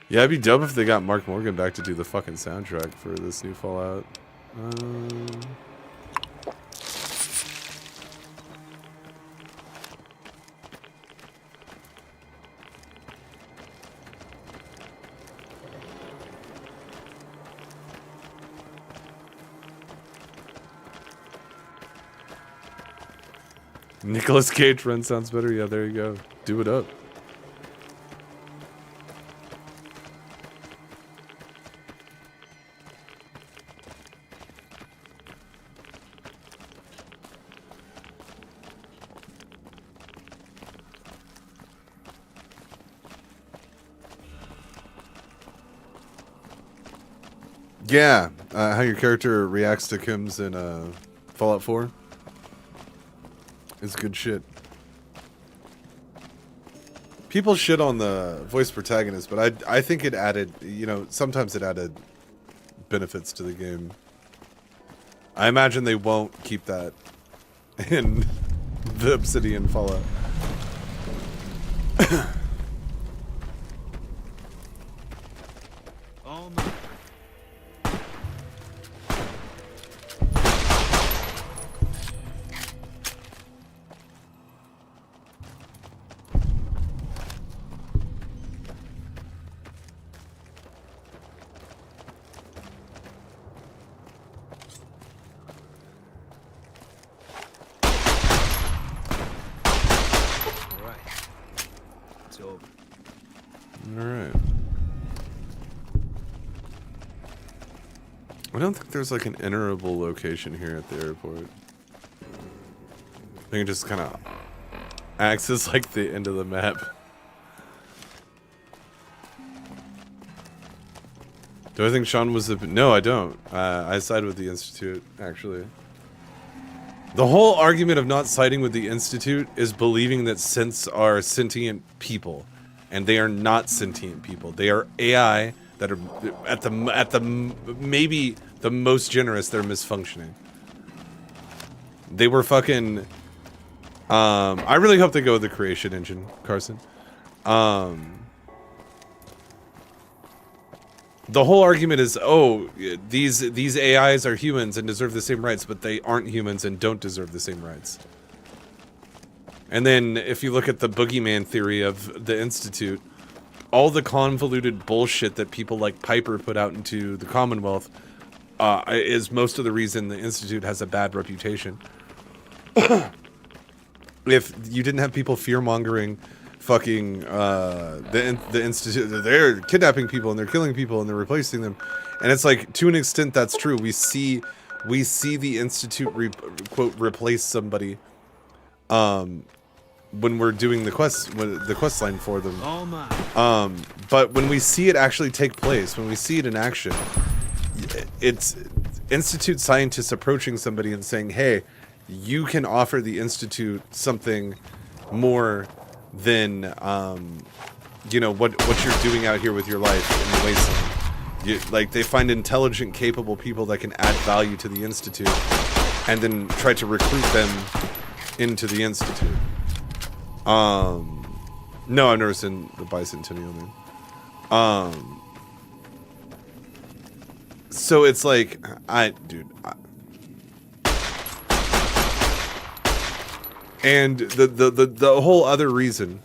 Yeah, it'd be dope if they got Mark Morgan back to do the fucking soundtrack for this new Fallout. Nicolas Cage run sounds better. Yeah, there you go. Do it up. Yeah, how your character reacts to Kims in Fallout 4 is good shit. People shit on the voice protagonist, but I think it added, you know, sometimes it added benefits to the game. I imagine they won't keep that in the Obsidian Fallout. I don't think there's like an enterable location here at the airport. I think it just kind of acts as like the end of the map. Do I think Sean was the... No, I don't. I side with the Institute, actually. The whole argument of not siding with the Institute is believing that synths are sentient people. And they are not sentient people. They are AI that are at the maybe the most generous, they're misfunctioning. They were fucking I really hope they go with the creation engine, Carson. The whole argument is, oh, these AIs are humans and deserve the same rights, but they aren't humans and don't deserve the same rights. And then if you look at the boogeyman theory of the Institute, all the convoluted bullshit that people like Piper put out into the Commonwealth is most of the reason the Institute has a bad reputation. if you didn't have people fear-mongering fucking the institute, they're kidnapping people and they're killing people and they're replacing them, and it's like, to an extent that's true. We see the institute quote replace somebody when we're doing the quest line for them. All mine. But when we see it actually take place, when we see it in action, it's institute scientists approaching somebody and saying, hey, you can offer the institute something more than you know, what you're doing out here with your life in the wasteland. Like, they find intelligent, capable people that can add value to the institute, and then try to recruit them into the institute. No, I've never seen the Bicentennial Man. So it's like, and the whole other reason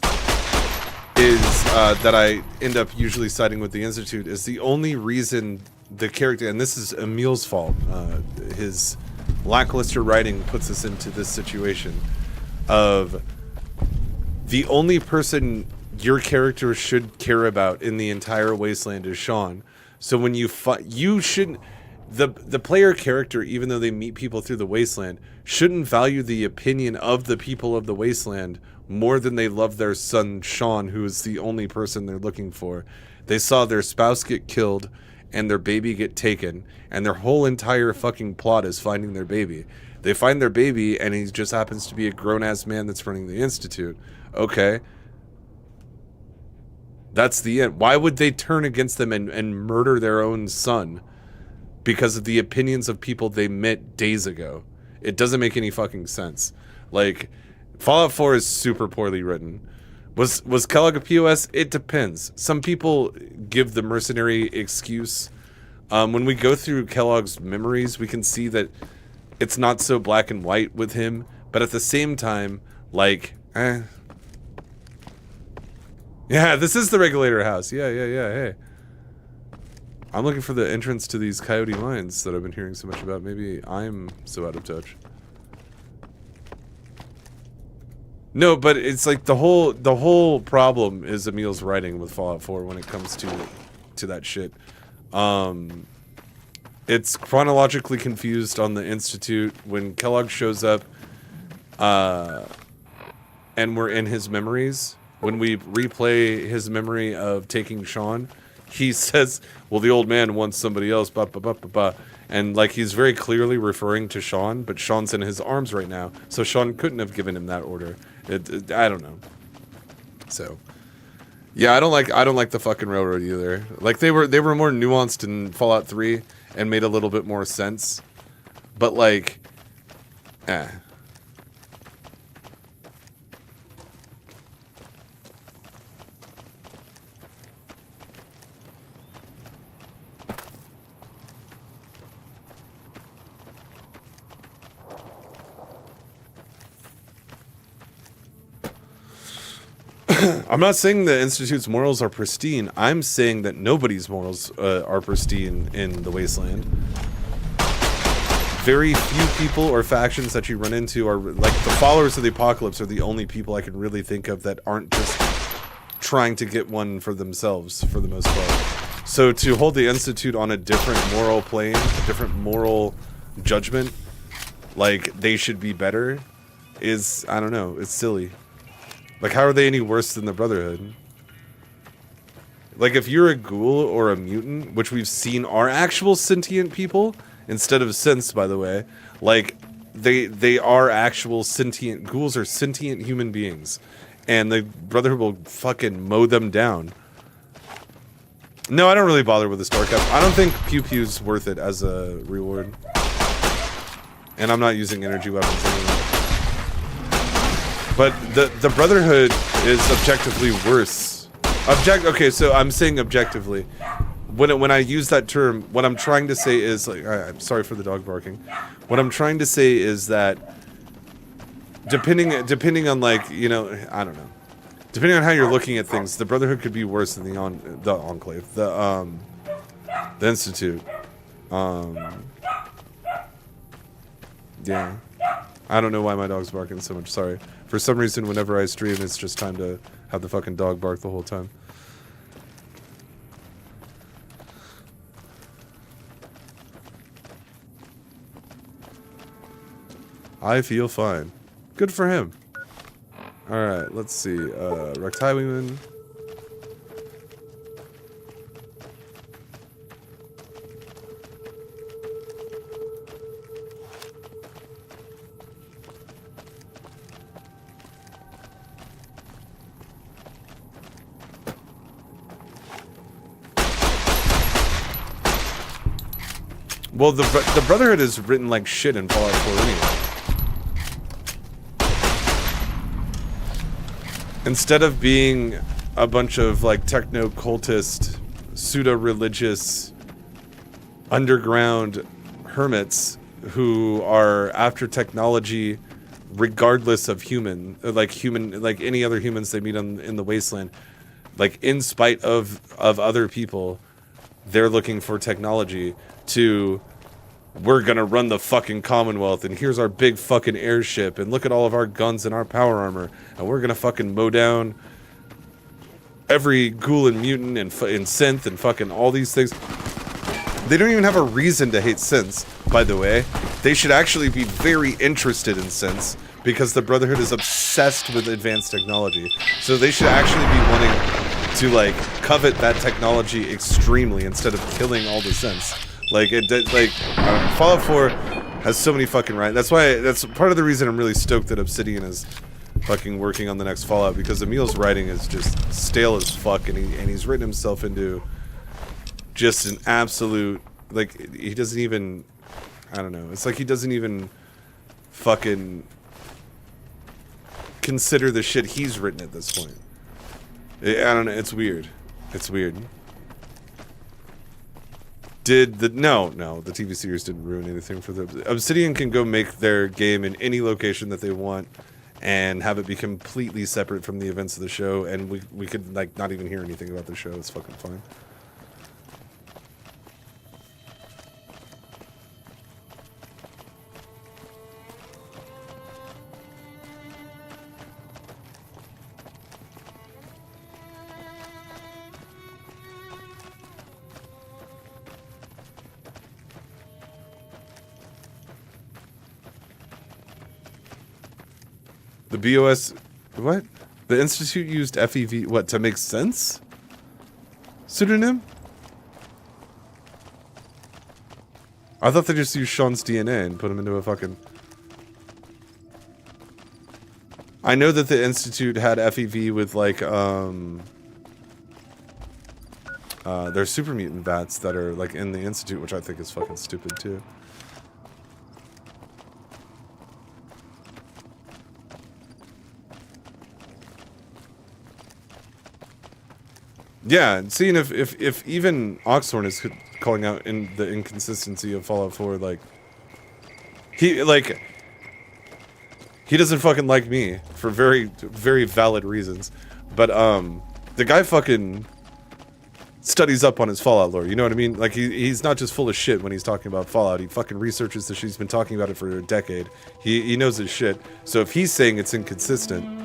is that I end up usually siding with the Institute is the only reason the character, and this is Emil's fault, his lackluster writing puts us into this situation of the only person your character should care about in the entire wasteland is Sean. So when you shouldn't, the player character, even though they meet people through the wasteland, shouldn't value the opinion of the people of the wasteland more than they love their son Sean, who is the only person they're looking for. They saw their spouse get killed and their baby get taken, and their whole entire fucking plot is finding their baby. They find their baby, and he just happens to be a grown-ass man that's running the Institute. Okay. That's the end. Why would they turn against them and murder their own son because of the opinions of people they met days ago? It doesn't make any fucking sense. Like, Fallout 4 is super poorly written. Was Kellogg a POS? It depends. Some people give the mercenary excuse. When we go through Kellogg's memories, we can see that it's not so black and white with him, but at the same time, like, yeah, this is the regulator house. Yeah, hey. I'm looking for the entrance to these coyote mines that I've been hearing so much about. Maybe I'm so out of touch. No, but it's like the whole problem is Emil's writing with Fallout 4 when it comes to that shit. It's chronologically confused on the Institute. When Kellogg shows up, and we're in his memories, when we replay his memory of taking Sean, he says, well, the old man wants somebody else, and like, he's very clearly referring to Sean, but Sean's in his arms right now, so Sean couldn't have given him that order. I don't know. So, yeah, I don't like the fucking railroad either. Like, they were more nuanced in Fallout 3 and made a little bit more sense, but like, I'm not saying the Institute's morals are pristine. I'm saying that nobody's morals are pristine in the Wasteland. Very few people or factions that you run into are, like, the followers of the apocalypse are the only people I can really think of that aren't just trying to get one for themselves, for the most part. So to hold the Institute on a different moral plane, a different moral judgment, like they should be better, is, I don't know, it's silly. Like, how are they any worse than the Brotherhood? Like, if you're a ghoul or a mutant, which we've seen are actual sentient people, instead of synths, by the way, like, they are actual sentient, ghouls are sentient human beings, and the Brotherhood will fucking mow them down. No, I don't really bother with the Star Cup. I don't think Pew Pew's worth it as a reward. And I'm not using energy weapons anymore. But the Brotherhood is objectively worse. Okay, so I'm saying objectively. When I use that term, what I'm trying to say is, like, I'm sorry for the dog barking. What I'm trying to say is that depending on, like, you know, I don't know. Depending on how you're looking at things, the Brotherhood could be worse than the Enclave, the Institute. Yeah. I don't know why my dog's barking so much, sorry. For some reason, whenever I stream, it's just time to have the fucking dog bark the whole time. I feel fine. Good for him. Alright, let's see. Wrecked Highwayman. Well, the Brotherhood is written like shit in Fallout 4 anyway. Instead of being a bunch of like techno-cultist, pseudo-religious, underground hermits who are after technology regardless of like any other humans they meet in the wasteland, like in spite of other people, they're looking for technology to, we're gonna run the fucking Commonwealth, and here's our big fucking airship, and look at all of our guns and our power armor, and we're gonna fucking mow down every ghoul and mutant and synth and fucking all these things. They don't even have a reason to hate synths, by the way. They should actually be very interested in synths, because the Brotherhood is obsessed with advanced technology. So they should actually be wanting to, like, covet that technology extremely instead of killing all the synths. Like, Fallout 4 has so many fucking that's part of the reason I'm really stoked that Obsidian is fucking working on the next Fallout, because Emil's writing is just stale as fuck, and he's written himself into just an absolute, like, he doesn't even, I don't know, it's like he doesn't even fucking consider the shit he's written at this point. I don't know, it's weird. It's weird. No, the TV series didn't ruin anything for them. Obsidian can go make their game in any location that they want and have it be completely separate from the events of the show, and we could, like, not even hear anything about the show. It's fucking fine. The BOS, what? The Institute used FEV, what, to make sense? Pseudonym? I thought they just used Sean's DNA and put him into a fucking... I know that the Institute had FEV with, like, their super mutant bats that are, like, in the Institute, which I think is fucking stupid, too. Yeah, and seeing if even Oxhorn is calling out in the inconsistency of Fallout 4, like, he doesn't fucking like me for very, very valid reasons, but the guy fucking studies up on his Fallout lore, you know what I mean? Like, he's not just full of shit when he's talking about Fallout. He fucking researches the shit. He's been talking about it for a decade. He knows his shit. So if he's saying it's inconsistent,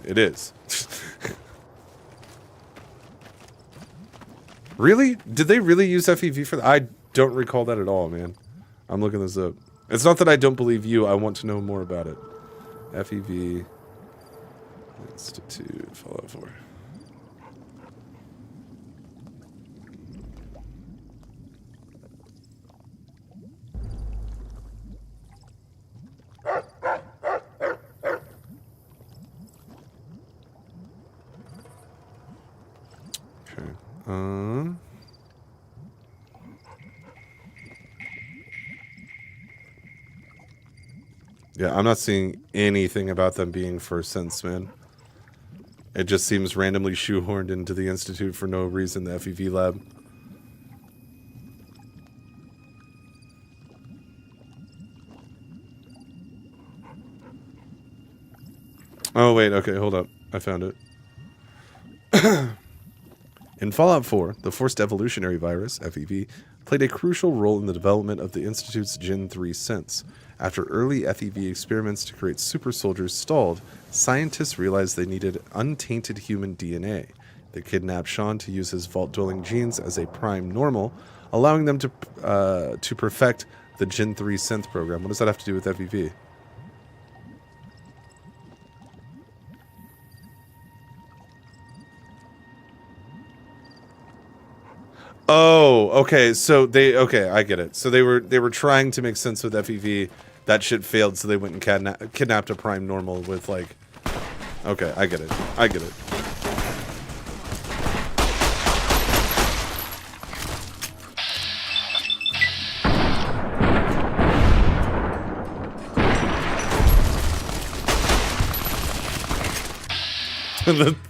it is. Really? Did they really use FEV for that? I don't recall that at all, man. I'm looking this up. It's not that I don't believe you. I want to know more about it. FEV Institute Fallout 4. Yeah, I'm not seeing anything about them being for synths, man. It just seems randomly shoehorned into the Institute for no reason, the FEV lab. Oh, wait, okay, hold up. I found it. In In Fallout 4, the Forced Evolutionary Virus, FEV, played a crucial role in the development of the Institute's Gen 3 synths. After early FEV experiments to create super soldiers stalled, scientists realized they needed untainted human DNA. They kidnapped Sean to use his vault-dwelling genes as a prime normal, allowing them to perfect the Gen 3 synth program. What does that have to do with FEV? Oh, okay. So I get it. So they were trying to make sense with FEV. That shit failed, so they went and kidnapped a prime normal with like. Okay, I get it. I get it.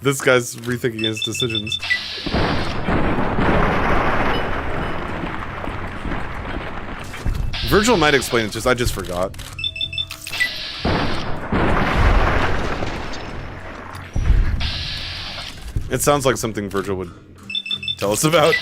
This guy's rethinking his decisions. Virgil might explain it, I just forgot. It sounds like something Virgil would tell us about.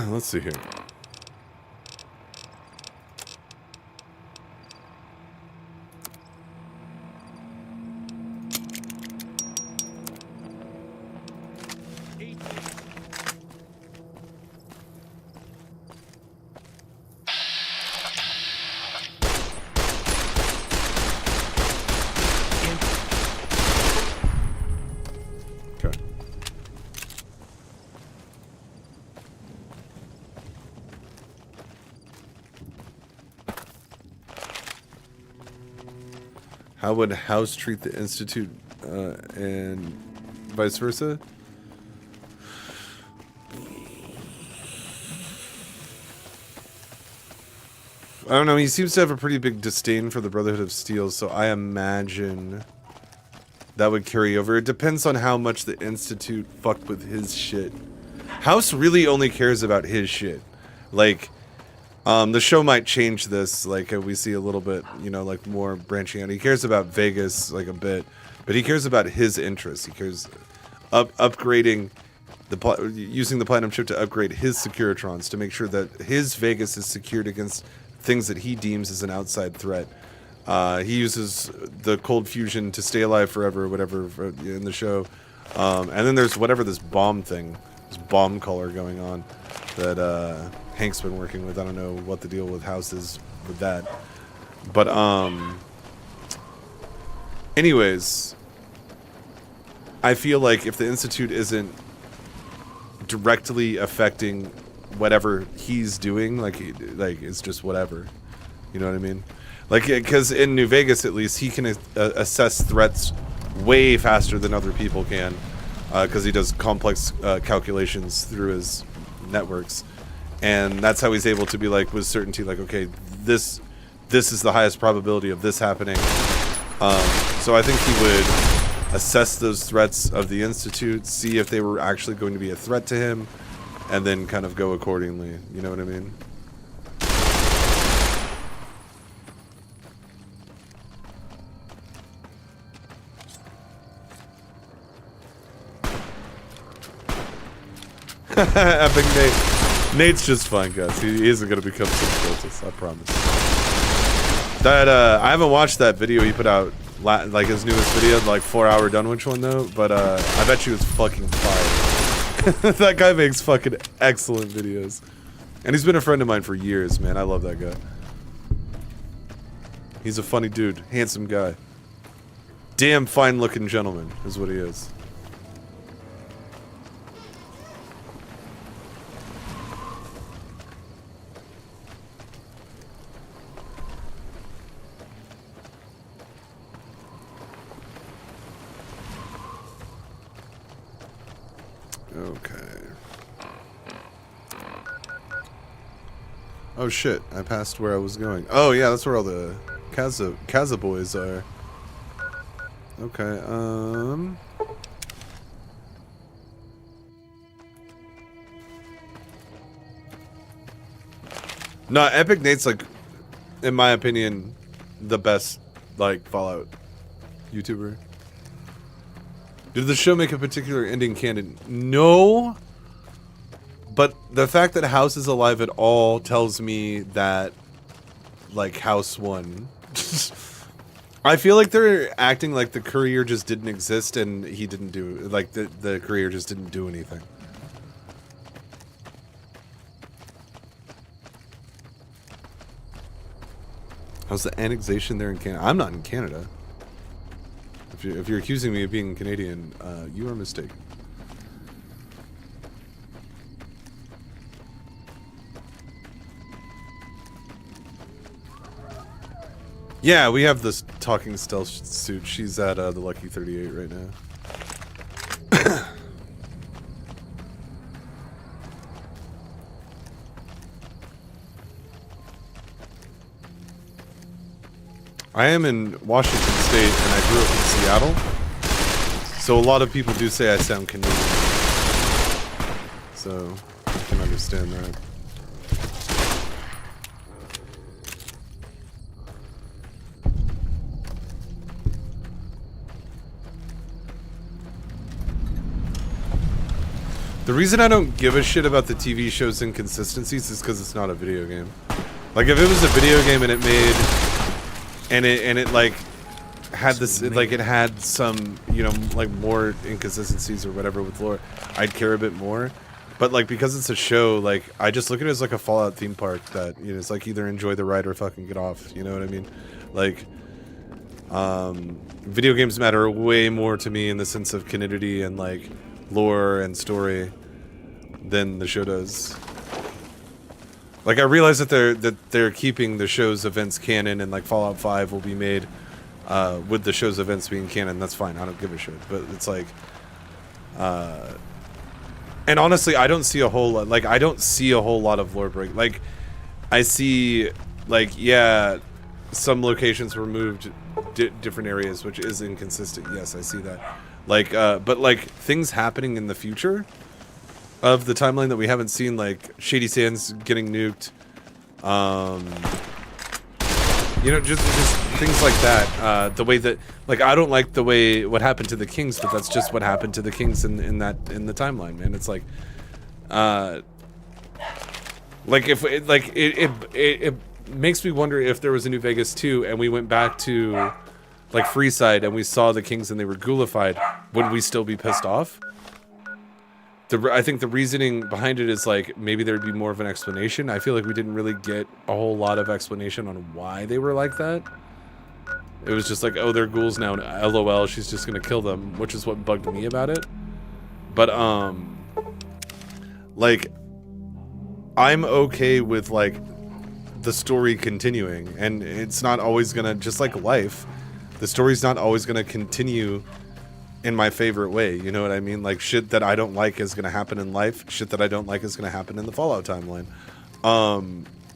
Let's see here. Okay. How would House treat the Institute and vice versa? I don't know, he seems to have a pretty big disdain for the Brotherhood of Steel, so I imagine that would carry over. It depends on how much the Institute fucked with his shit. House really only cares about his shit. Like, the show might change this, like we see a little bit, you know, like more branching out. He cares about Vegas, like a bit, but he cares about his interests. He cares upgrading using the Platinum chip to upgrade his Securitrons to make sure that his Vegas is secured against things that he deems as an outside threat. He uses the cold fusion to stay alive forever, or whatever, in the show. And then there's whatever this bomb thing, this bomb color going on that Hank's been working with. I don't know what the deal with House is with that. But, anyways, I feel like if the Institute isn't directly affecting whatever he's doing, like it's just whatever. You know what I mean? Like, because in New Vegas, at least, he can assess threats way faster than other people can, because he does complex calculations through his networks. And that's how he's able to be like, with certainty, like, okay, this is the highest probability of this happening. So I think he would assess those threats of the Institute, see if they were actually going to be a threat to him, and then kind of go accordingly. You know what I mean? Epic Nate. Nate's just fine, guys. He isn't going to become some cultist, I promise. That, I haven't watched that video he put out, like his newest video, like 4-hour Dunwich one though, but I bet you it's fucking fire. That guy makes fucking excellent videos. And he's been a friend of mine for years, man. I love that guy. He's a funny dude. Handsome guy. Damn fine looking gentleman is what he is. Okay. Oh shit, I passed where I was going. Oh yeah, that's where all the Kaza boys are. Okay, no, Epic Nate's like, in my opinion, the best, like, Fallout YouTuber. Did the show make a particular ending canon? No. But the fact that House is alive at all tells me that, like, House won. I feel like they're acting like the courier just didn't exist and he didn't do, like, the courier just didn't do anything. How's the annexation there in Canada? I'm not in Canada. If you're accusing me of being Canadian, you are mistaken. Yeah, we have this talking stealth suit. She's at the Lucky 38 right now. I am in Washington State, and I grew up in Seattle. So a lot of people do say I sound Canadian. So I can understand that. The reason I don't give a shit about the TV show's inconsistencies is because it's not a video game. Like, if it was a video game and it made... And it like had this, like, it had some, you know, like, more inconsistencies or whatever with lore, I'd care a bit more. But, like, because it's a show, like, I just look at it as like a Fallout theme park that, you know, it's like either enjoy the ride or fucking get off, you know what I mean? Like, video games matter way more to me in the sense of caninity and, like, lore and story than the show does. Like, I realize that they're keeping the show's events canon, and like Fallout 5 will be made with the show's events being canon. That's fine. I don't give a shit. But it's like, and honestly, I don't see a whole lot. Like, I don't see a whole lot of lore break. Like, I see, like, yeah, some locations were moved different areas, which is inconsistent. Yes, I see that. Like, but like things happening in the future of the timeline that we haven't seen, like Shady Sands getting nuked, you know, just things like that. The way that, like, I don't like the way what happened to the Kings, but that's just what happened to the Kings in the timeline, man. It's like, if it makes me wonder if there was a New Vegas 2 and we went back to like Freeside and we saw the Kings and they were ghoulified, would we still be pissed off? I think the reasoning behind it is like maybe there'd be more of an explanation. I feel like we didn't really get a whole lot of explanation on why they were like that. It was just like, oh, they're ghouls now, and LOL, she's just gonna kill them, which is what bugged me about it. But like, I'm okay with like the story continuing, and it's not always gonna, just like life, the story's not always gonna continue in my favorite way, you know what I mean? Like, shit that I don't like is gonna happen in life, shit that I don't like is gonna happen in the Fallout timeline.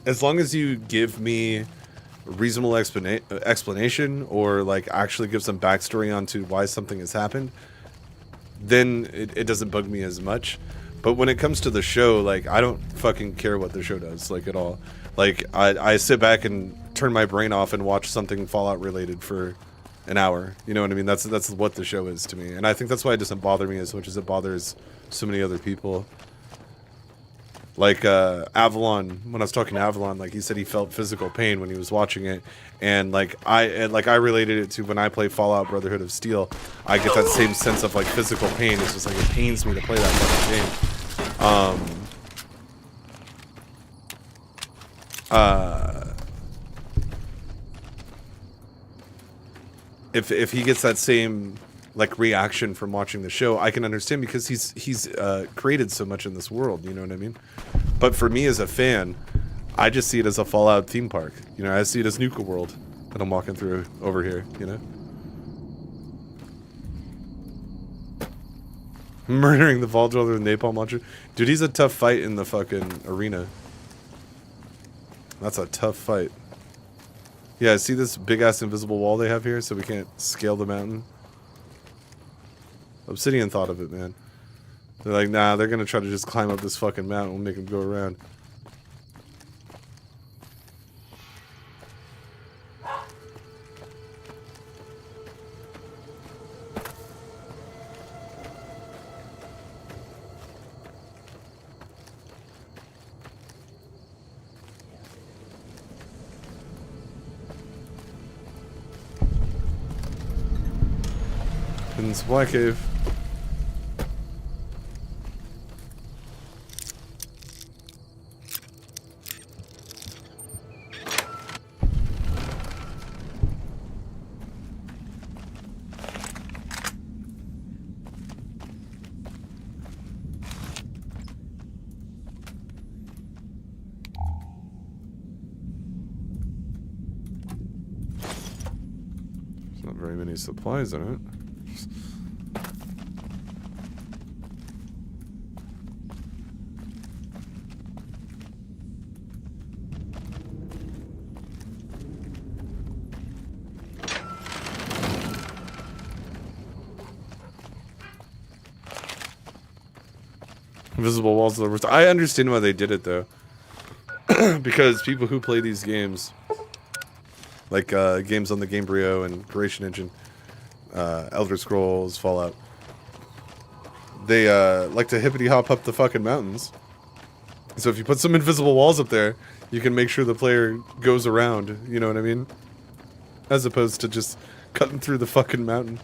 As long as you give me a reasonable explanation, or like actually give some backstory onto why something has happened, then it doesn't bug me as much. But when it comes to the show, like, I don't fucking care what the show does, like, at all. Like, I sit back and turn my brain off and watch something Fallout related for an hour, you know what I mean? That's what the show is to me, and I think that's why it doesn't bother me as much as it bothers so many other people. Like Avalon, when I was talking to Avalon, like, he said he felt physical pain when he was watching it, and like I related it to when I play Fallout Brotherhood of Steel. I get that same sense of like physical pain. It's just like it pains me to play that fucking game. If he gets that same like reaction from watching the show, I can understand, because he's created so much in this world, you know what I mean? But for me as a fan, I just see it as a Fallout theme park. You know, I see it as Nuka World that I'm walking through over here, you know? Murdering the vault dweller with napalm launcher. Dude, he's a tough fight in the fucking arena. That's a tough fight. Yeah, see this big-ass invisible wall they have here so we can't scale the mountain? Obsidian thought of it, man. They're like, nah, they're gonna try to just climb up this fucking mountain. We'll make them go around. Hidden supply cave. There's not very many supplies in it. Invisible walls of the worst. I understand why they did it though. Because people who play these games, like games on the Game Brio and Creation Engine, Elder Scrolls, Fallout, they like to hippity hop up the fucking mountains. So if you put some invisible walls up there, you can make sure the player goes around, you know what I mean? As opposed to just cutting through the fucking mountain.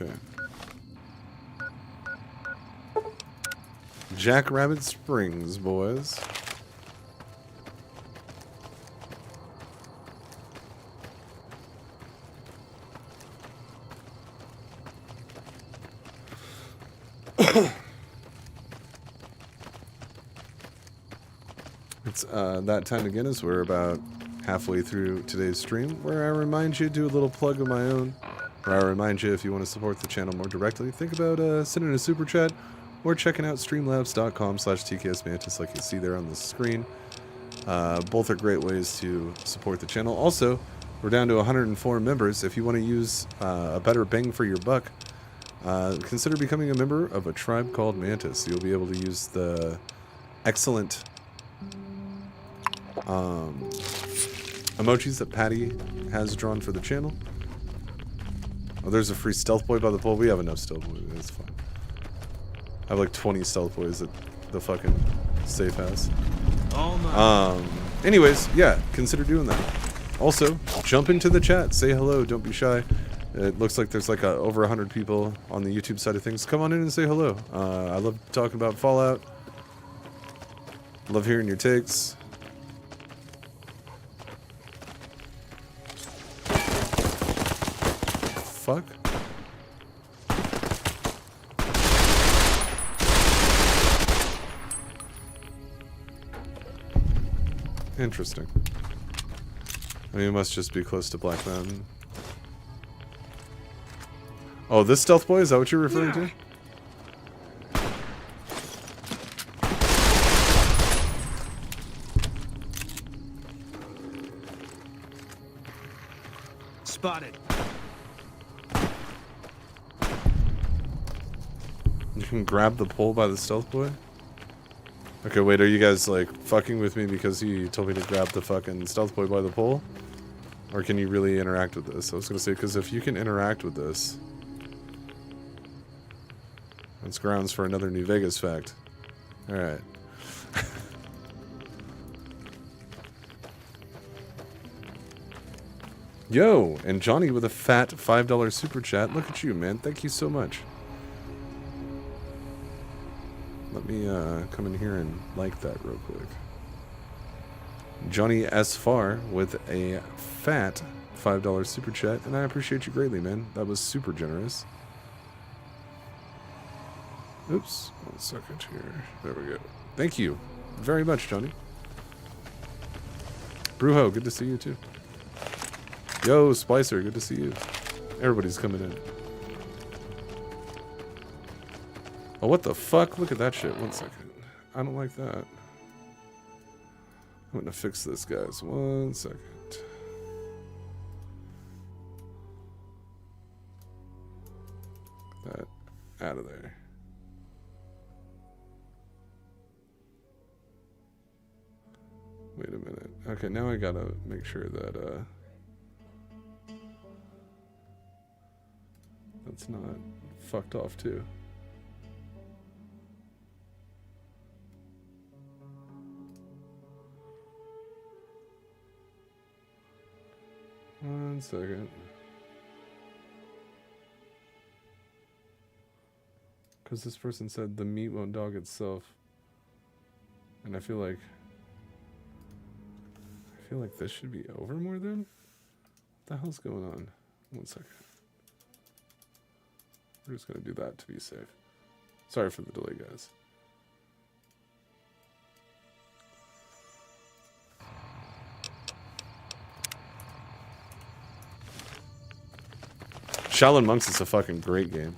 Okay. Jackrabbit Springs, boys. It's that time again as we're about halfway through today's stream, where I remind you to do a little plug of my own. Where I remind you, if you want to support the channel more directly, think about sending a super chat or checking out streamlabs.com/TKs-Mantis like you see there on the screen. Both are great ways to support the channel. Also, we're down to 104 members. If you want to use a better bang for your buck, consider becoming a member of a tribe called Mantis. You'll be able to use the excellent emojis that Patty has drawn for the channel. Oh, there's a free stealth boy by the pole. We have enough stealth boys. That's fine. I have like 20 stealth boys at the fucking safe house. Anyways, yeah, consider doing that. Also, jump into the chat. Say hello. Don't be shy. It looks like there's like over 100 people on the YouTube side of things. Come on in and say hello. I love talking about Fallout. Love hearing your takes. Fuck. Interesting. I mean, it must just be close to Black Mountain. Oh, this stealth boy? Is that what you're referring to? Spotted. You can grab the pole by the stealth boy? Okay, wait, are you guys, like, fucking with me because he told me to grab the fucking stealth boy by the pole? Or can you really interact with this? I was gonna say, because if you can interact with this, that's grounds for another New Vegas fact. Alright. Yo, and Johnny with a fat $5 super chat. Look at you, man. Thank you so much. Let me come in here and like that real quick. Johnny S. Farr with a fat $5 super chat, and I appreciate you greatly, man. That was super generous. Oops, 1 second here. There we go. Thank you very much, Johnny. Brujo, good to see you too. Yo, Splicer, good to see you. Everybody's coming in. Oh, what the fuck? Look at that shit. 1 second. I don't like that. I'm gonna fix this, guys. 1 second. Get that out of there. Wait a minute. Okay, now I gotta make sure that that's not fucked off too. One second. Because this person said the meat won't dog itself. And I feel like this should be over more than? What the hell's going on? 1 second. We're just gonna do that to be safe. Sorry for the delay, guys. Shaolin Monks is a fucking great game.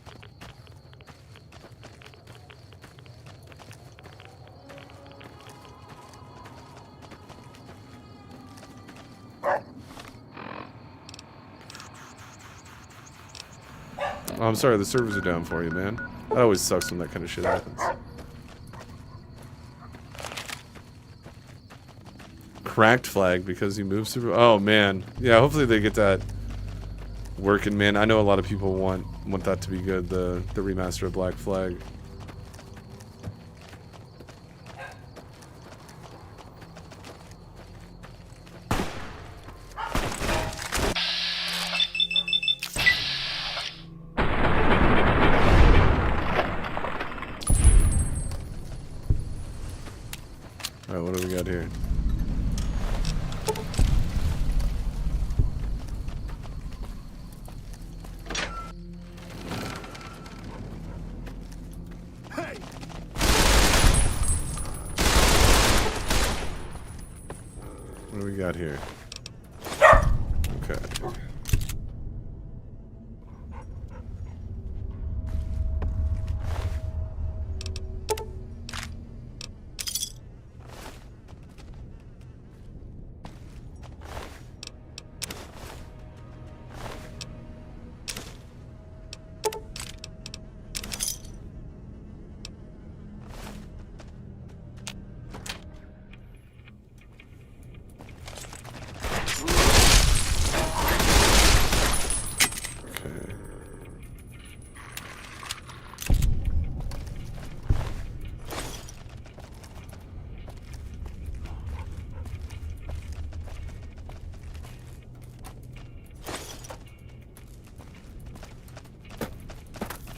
Oh, I'm sorry, the servers are down for you, man. That always sucks when that kind of shit happens. Cracked flag because you moved super... Oh, man. Yeah, hopefully they get that working, man. I know a lot of people want that to be good, the remaster of Black Flag. Alright, what do we got here? What do we got here? Okay.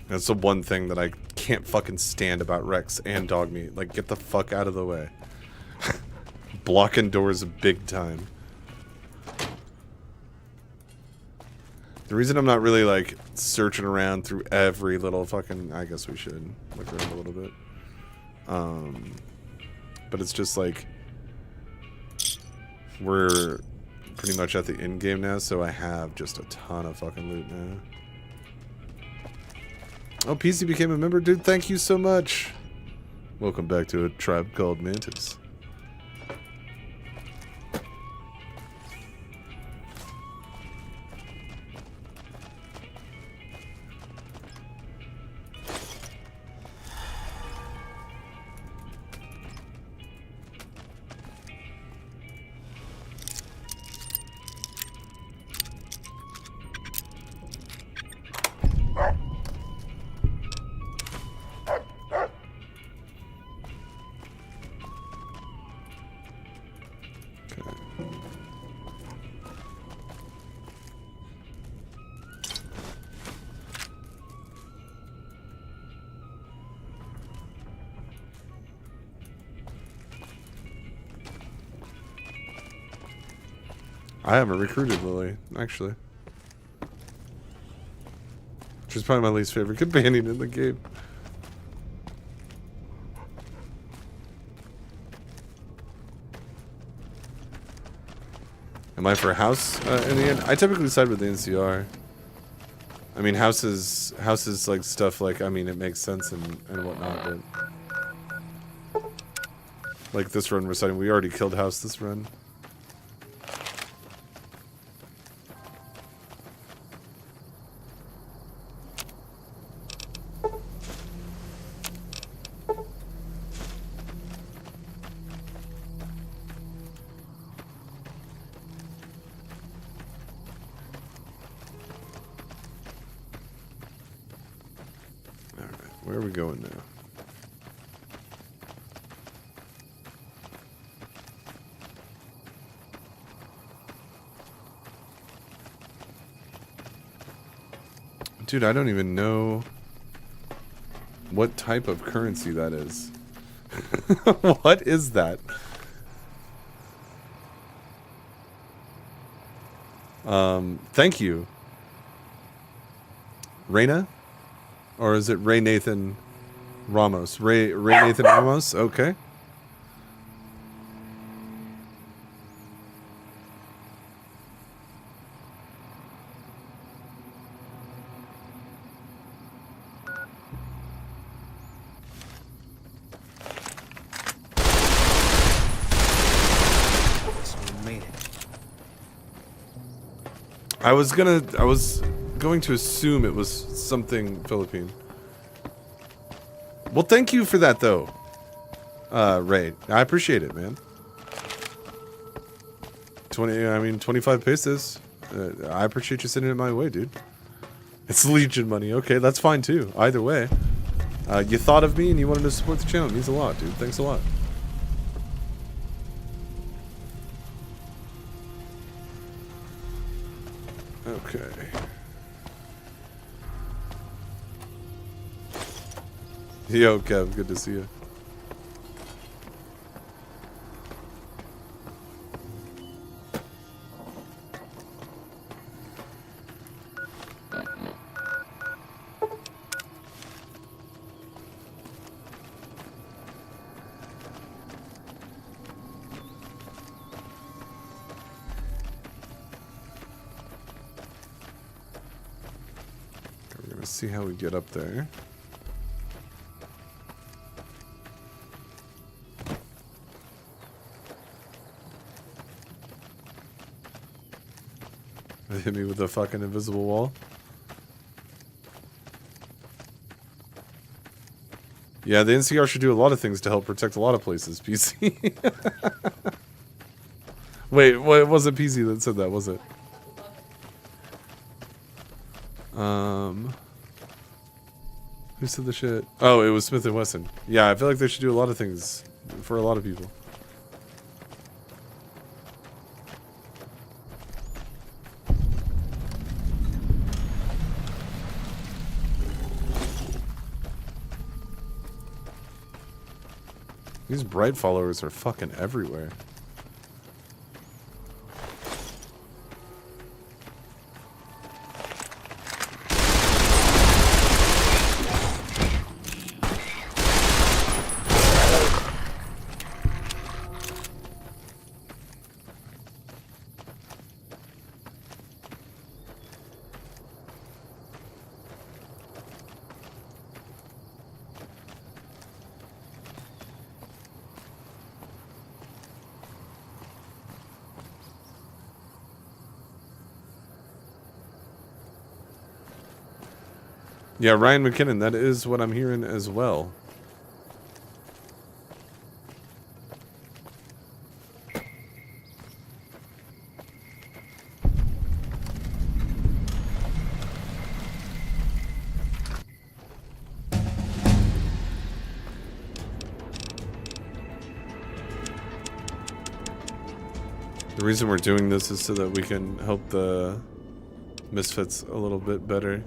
That's the one thing that I can't fucking stand about Rex and Dogmeat. Like, get the fuck out of the way. Blocking doors big time. The reason I'm not really, like, searching around through every little fucking... I guess we should look around a little bit. But it's just, like... We're pretty much at the end game now, so I have just a ton of fucking loot now. Oh, PC became a member? Dude, thank you so much. Welcome back to a tribe called Mantis. I haven't recruited Lily, actually. She's probably my least favorite companion in the game. Am I for house in the end? I typically side with the NCR. I mean, houses like stuff like, I mean, it makes sense and whatnot, but like this run we're siding, we already killed house this run. Where are we going now? Dude, I don't even know what type of currency that is. What is that? Thank you. Reyna? Or is it Ray Nathan Ramos? Ray Nathan Ramos? Okay. I was going to assume it was something Philippine. Well, thank you for that, though, Ray. I appreciate it, man. 25 pesos. I appreciate you sending it my way, dude. It's Legion money. Okay, that's fine, too. Either way. You thought of me and you wanted to support the channel. It means a lot, dude. Thanks a lot. Okay. Yo, Kev, good to see you. We're gonna see how we get up there. Hit me with a fucking invisible wall. Yeah, the NCR should do a lot of things to help protect a lot of places, PC. Wait, it wasn't PC that said that, was it? Who said the shit? Oh, it was Smith & Wesson. Yeah, I feel like they should do a lot of things for a lot of people. These bright followers are fucking everywhere. Yeah, Ryan McKinnon, that is what I'm hearing as well. The reason we're doing this is so that we can help the Misfits a little bit better.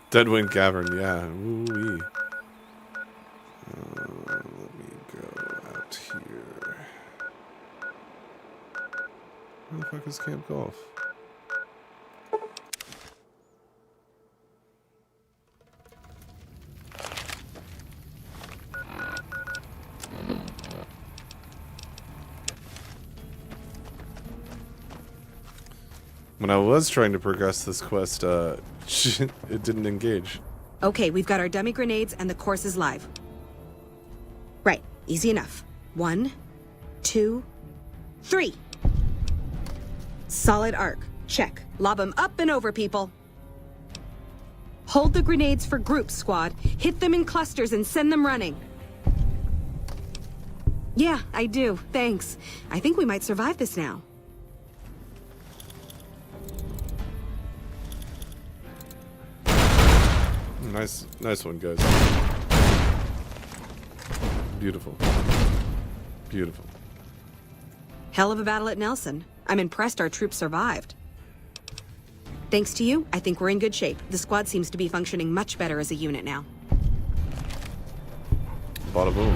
Deadwind Cavern, yeah. Ooh-wee. Let me go out here. Where the fuck is Camp Golf? When I was trying to progress this quest, it didn't engage. Okay, we've got our dummy grenades and the course is live. Right, easy enough. 1, 2, 3. Solid arc. Check. Lob them up and over, people. Hold the grenades for groups, squad. Hit them in clusters and send them running. Yeah, I do. Thanks. I think we might survive this now. Nice one, guys. Beautiful. Beautiful. Hell of a battle at Nelson. I'm impressed our troops survived. Thanks to you, I think we're in good shape. The squad seems to be functioning much better as a unit now. Bada boom.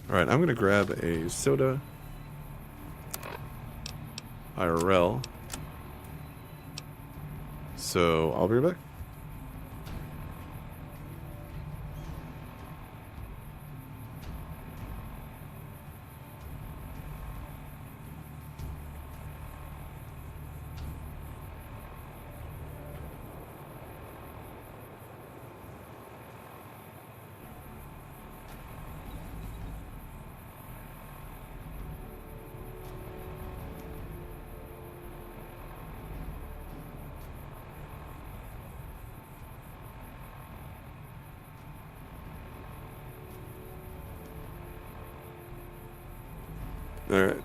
Alright, I'm gonna grab a soda. IRL. So, I'll be right back. Alright.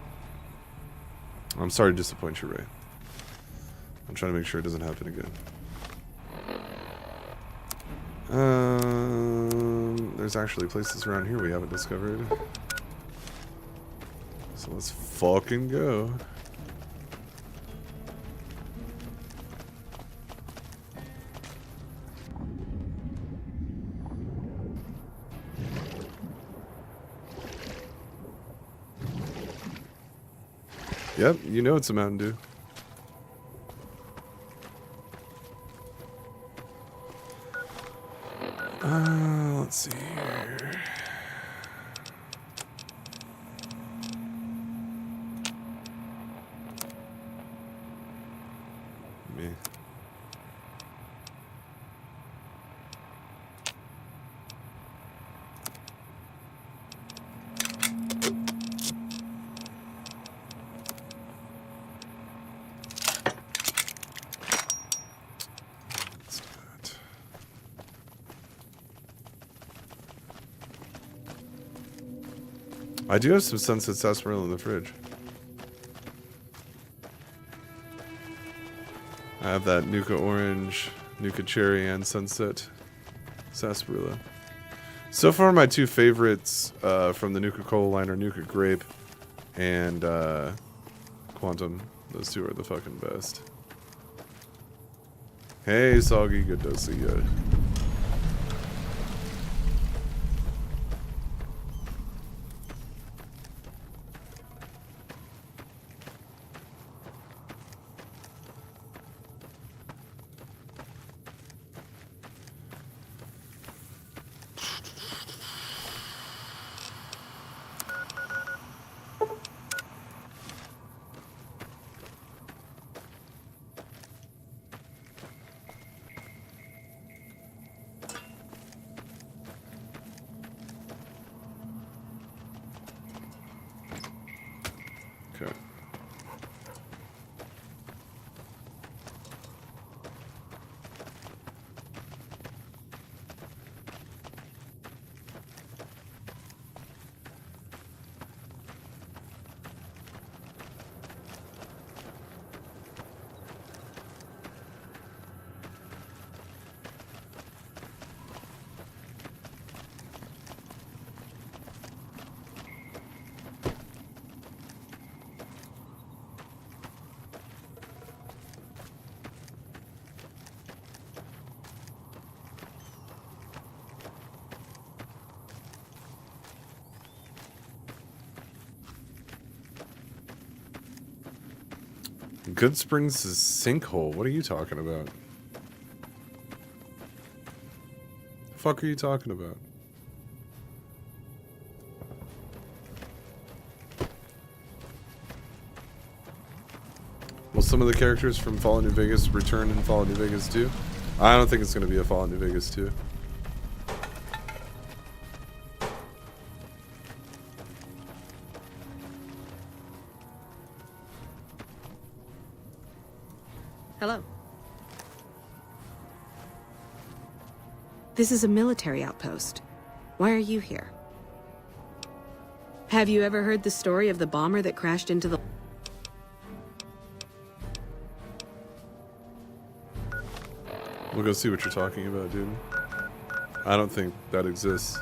I'm sorry to disappoint you, Ray. I'm trying to make sure it doesn't happen again. There's actually places around here we haven't discovered. So let's fucking go. Yep, you know it's a Mountain Dew. Let's see here. Me. I do have some Sunset Sarsaparilla in the fridge. I have that Nuka Orange, Nuka Cherry, and Sunset Sarsaparilla. So far, my two favorites from the Nuka Cola line are Nuka Grape and Quantum. Those two are the fucking best. Hey, Soggy, good to see you. Good Springs is sinkhole. What are you talking about? The fuck are you talking about? Will some of the characters from Fallout New Vegas return in Fallout New Vegas 2? I don't think it's going to be a Fallout New Vegas 2. Hello. This is a military outpost. Why are you here? Have you ever heard the story of the bomber that crashed into the... We'll go see what you're talking about, dude. I don't think that exists.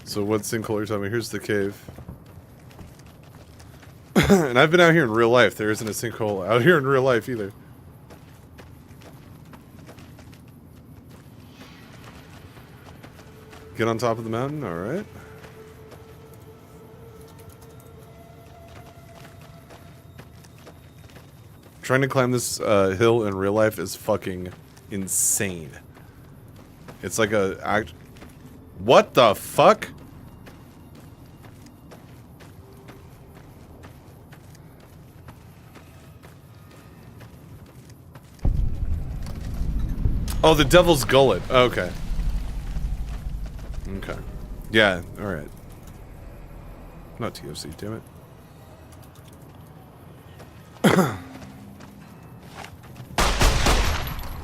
So what sinkhole are you talking about? Here's the cave. And I've been out here in real life. There isn't a sinkhole out here in real life either. Get on top of the mountain? Alright. Trying to climb this hill in real life is fucking insane. It's like a act. What the fuck? Oh, the Devil's Gullet. Okay. Okay. Yeah, alright. Not TFC, damn it.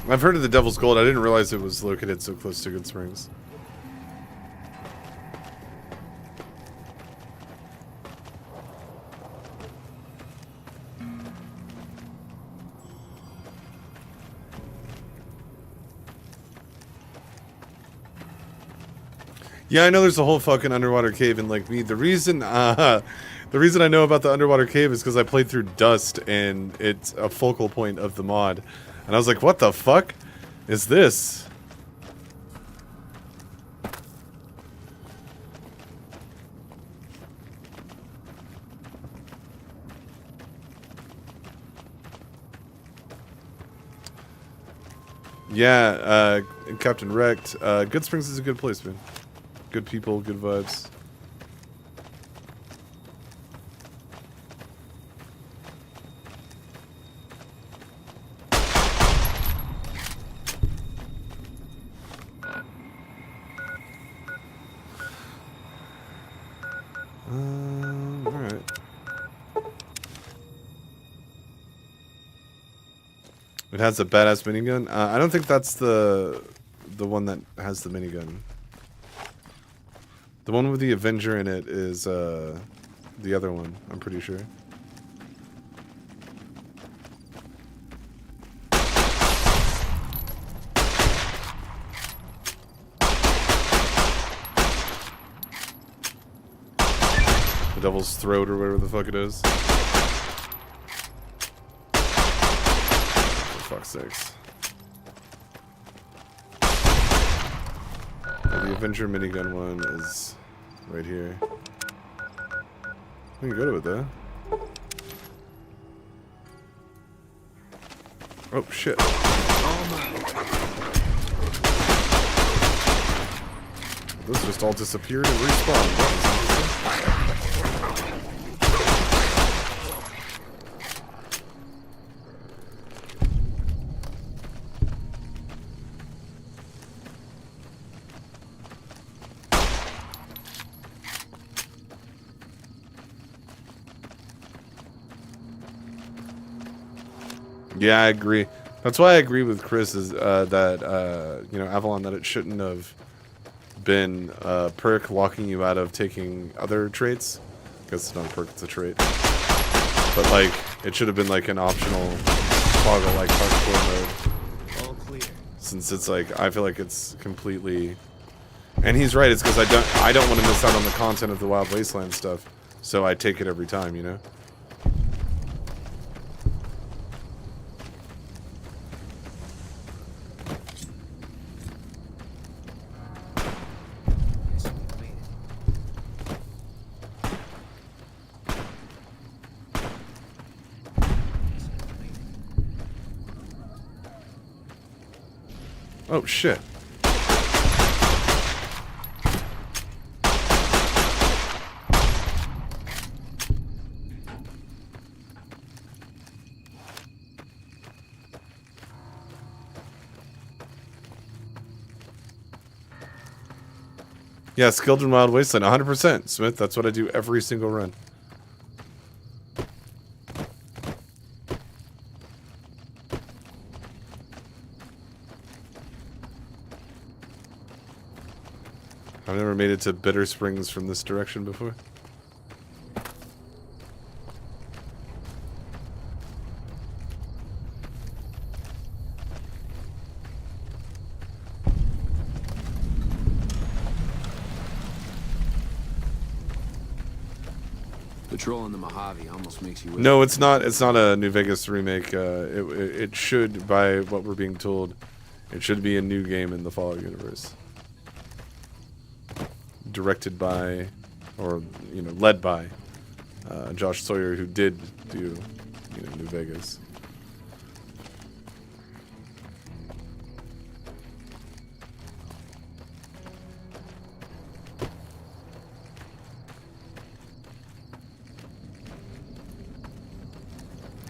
I've heard of the Devil's Gold. I didn't realize it was located so close to Good Springs. Yeah, I know there's a whole fucking underwater cave in Lake Mead. The reason I know about the underwater cave is because I played through Dust, and it's a focal point of the mod. And I was like, what the fuck is this? Yeah, Captain Wrecked. Good Springs is a good place, man. Good people, good vibes. Alright. It has a badass minigun. I don't think that's the one that has the minigun. The one with the Avenger in it is the other one, I'm pretty sure. The Devil's Throat or whatever the fuck it is. For fuck's sakes. The Avenger minigun one is right here. We can go to it though. Oh shit. Those just all disappeared and respawned. That was interesting. Yeah, I agree. That's why I agree with Chris is that you know, Avalon, that it shouldn't have been a perk locking you out of taking other traits. I guess it's not a perk, it's a trait. But like, it should have been like an optional toggle like hardcore mode. All clear. Since it's like, I feel like it's completely. And he's right. It's because I don't want to miss out on the content of the Wild Wasteland stuff, so I take it every time, you know. Oh, shit. Yeah, skilled in Wild Wasteland, 100%, Smith. That's what I do every single run. I've never made it to Bitter Springs from this direction before. Patrolling the Mojave almost makes you... No, it's not. It's not a New Vegas remake. It should, by what we're being told, it should be a new game in the Fallout universe. Directed by, or led by, Josh Sawyer, who did do, New Vegas.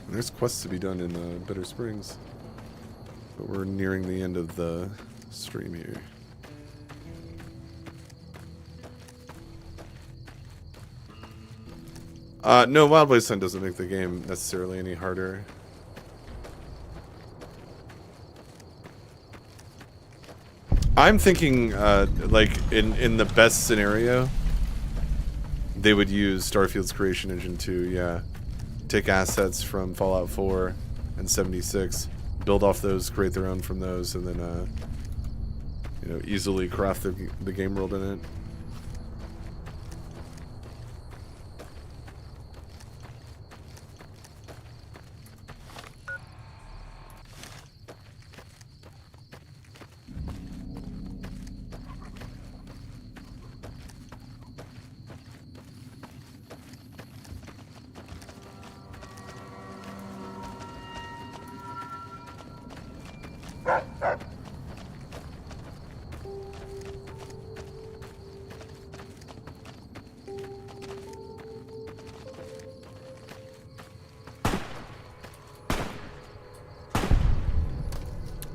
There's quests to be done in Bitter Springs, but we're nearing the end of the stream here. No, Wild Wasteland doesn't make the game necessarily any harder. I'm thinking, like, in the best scenario, they would use Starfield's creation engine to, yeah, take assets from Fallout 4 and 76, build off those, create their own from those, and then, easily craft the game world in it.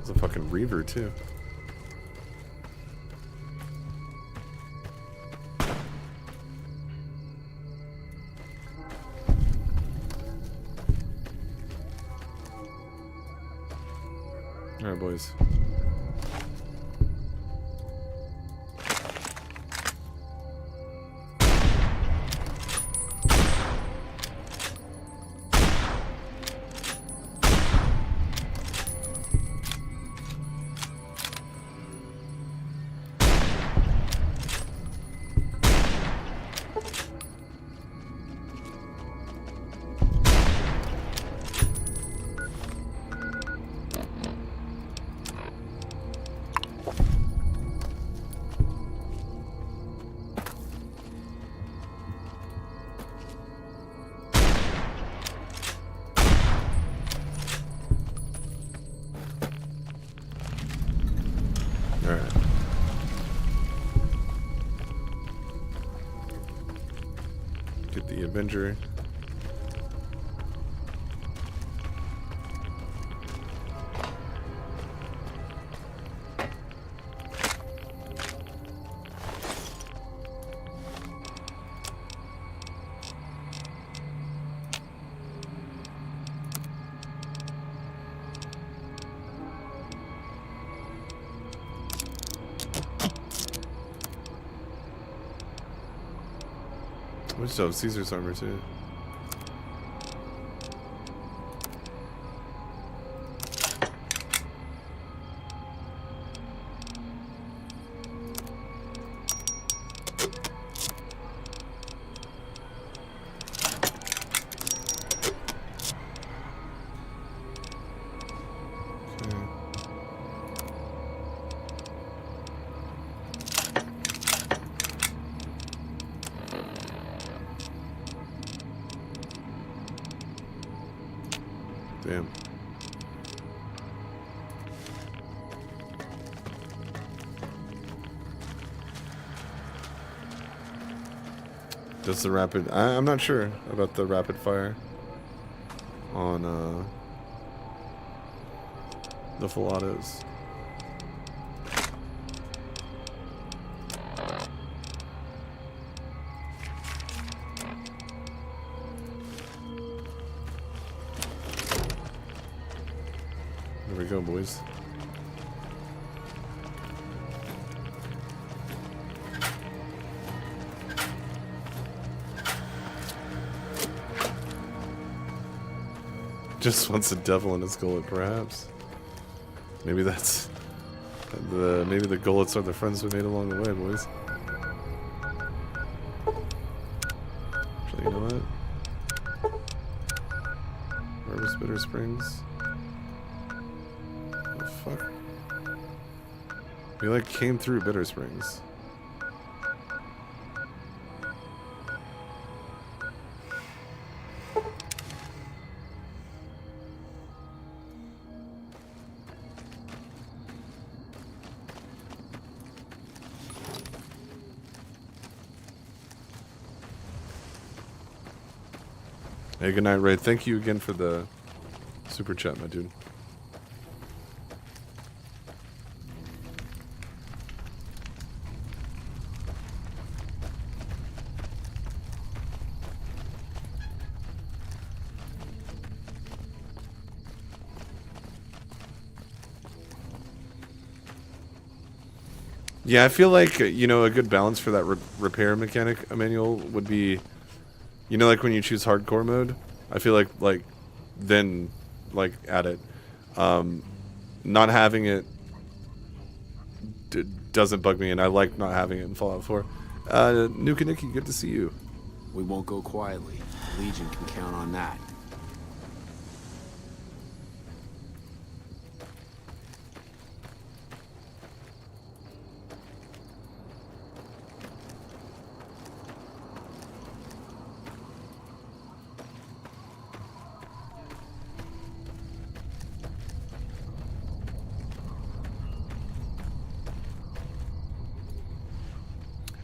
There's a fucking Reaver too. All right, boys. Get the Avenger. We still have Caesar's armor too. Damn. Does the rapid... I'm not sure about the rapid fire on the full autos. There we go, boys. Just wants a devil in his gullet, perhaps. Maybe that's maybe the gullets are the friends we made along the way, boys. Actually, you know what? Where was Bitter Springs? Oh fuck. We like came through Bitter Springs. Hey, good night, Ray. Thank you again for the super chat, my dude. Yeah, I feel like, you know, a good balance for that repair mechanic, Emmanuel, would be... You know, like when you choose hardcore mode, I feel like then, like, add it. Not having it doesn't bug me, and I like not having it in Fallout 4. Nuka Nikki, good to see you. We won't go quietly. The Legion can count on that.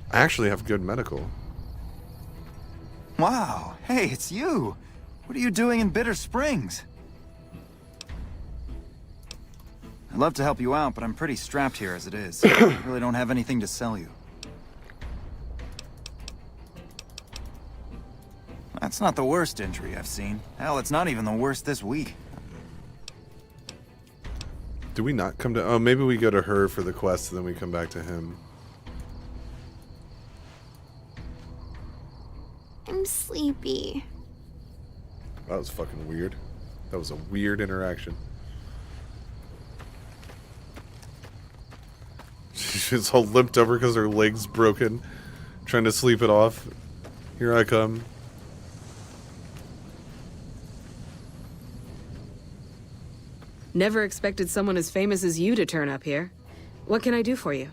I actually have good medical. Wow, hey, it's you. What are you doing in Bitter Springs? I'd love to help you out, but I'm pretty strapped here as it is. I really don't have anything to sell you. That's not the worst injury I've seen. Hell, it's not even the worst this week. Do we not come to... Oh, maybe we go to her for the quest and then we come back to him. I'm sleepy. That was fucking weird. That was a weird interaction. She's all limped over because her leg's broken. Trying to sleep it off. Here I come. Never expected someone as famous as you to turn up here. What can I do for you?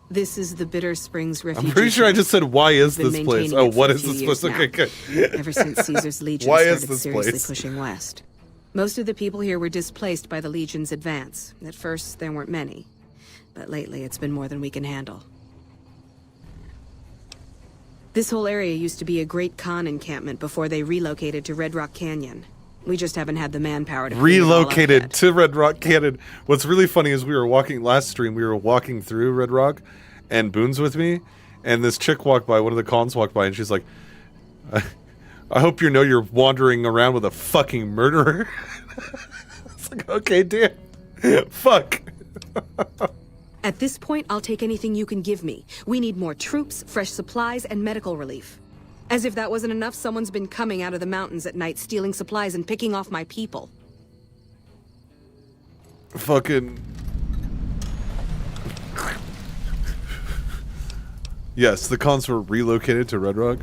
This is the Bitter Springs refugee. I'm pretty sure I just said, why is this place? Oh, what is this place? Okay, good. Ever since Caesar's Legion Why started is this seriously place? pushing west. Most of the people here were displaced by the Legion's advance. At first, there weren't many. But lately, it's been more than we can handle. This whole area used to be a Great Khan encampment before they relocated to Red Rock Canyon. We just haven't had the manpower to clean it all up Relocated yet. to Red Rock Canyon. What's really funny is we were walking last stream. We were walking through Red Rock, and Boone's with me, and this chick walked by. One of the cons walked by, and she's like, "I hope you know you're wandering around with a fucking murderer." It's like, okay, damn, fuck. At this point, I'll take anything you can give me. We need more troops, fresh supplies, and medical relief. As if that wasn't enough, someone's been coming out of the mountains at night, stealing supplies and picking off my people. Fucking. Yes, the cons were relocated to Red Rock.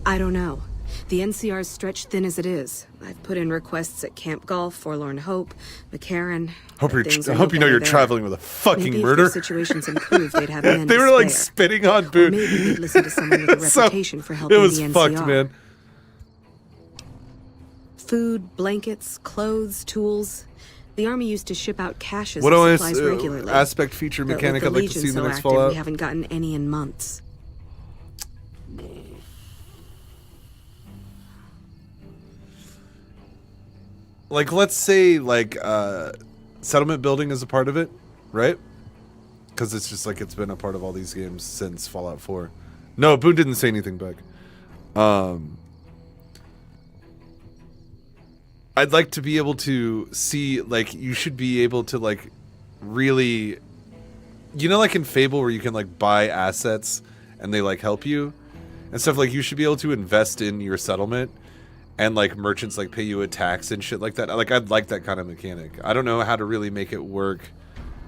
I don't know. The NCR's stretched thin as it is. I've put in requests at Camp Golf, Forlorn Hope, McCarran. I hope you know you're traveling with a fucking Maybe murder. If the situation's improved, they'd have men They to were like spare. spitting on Or Boone. maybe they'd listen to someone with a So, reputation for helping it was the NCR. fucked, man. Food, blankets, clothes, tools. The army used to ship out caches What of else supplies regularly. aspect feature But mechanic with I'd the like to Legion see in the so next active, Fallout? we haven't gotten any in months. like, let's say, like, settlement building is a part of it, right? Because it's just like it's been a part of all these games since Fallout 4. No, Boone didn't say anything back. I'd like to be able to see, like, you should be able to, like, really, you know, like in Fable where you can, like, buy assets and they, like, help you and stuff. Like, you should be able to invest in your settlement and, like, merchants, like, pay you a tax and shit like that. Like, I'd like that kind of mechanic. I don't know how to really make it work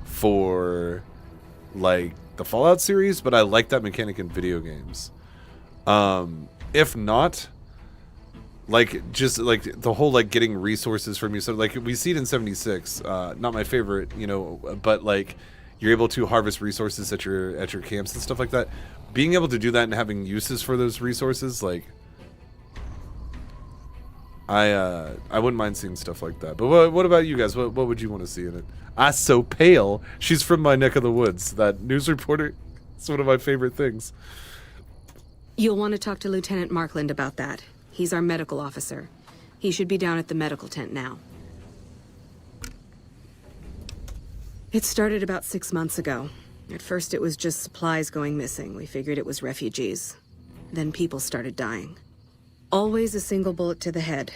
for, like, the Fallout series, but I like that mechanic in video games. If not, like, just, like, the whole, like, getting resources from you. So, like, we see it in 76. Not my favorite, you know, but, like, you're able to harvest resources at your camps and stuff like that. Being able to do that and having uses for those resources, like, I wouldn't mind seeing stuff like that. But what about you guys? What would you want to see in it? Ah, so pale. She's from my neck of the woods. That news reporter. It's one of my favorite things. You'll want to talk to Lieutenant Markland about that. He's our medical officer. He should be down at the medical tent now. It started about 6 months ago. At first it was just supplies going missing. We figured it was refugees. Then people started dying. Always a single bullet to the head.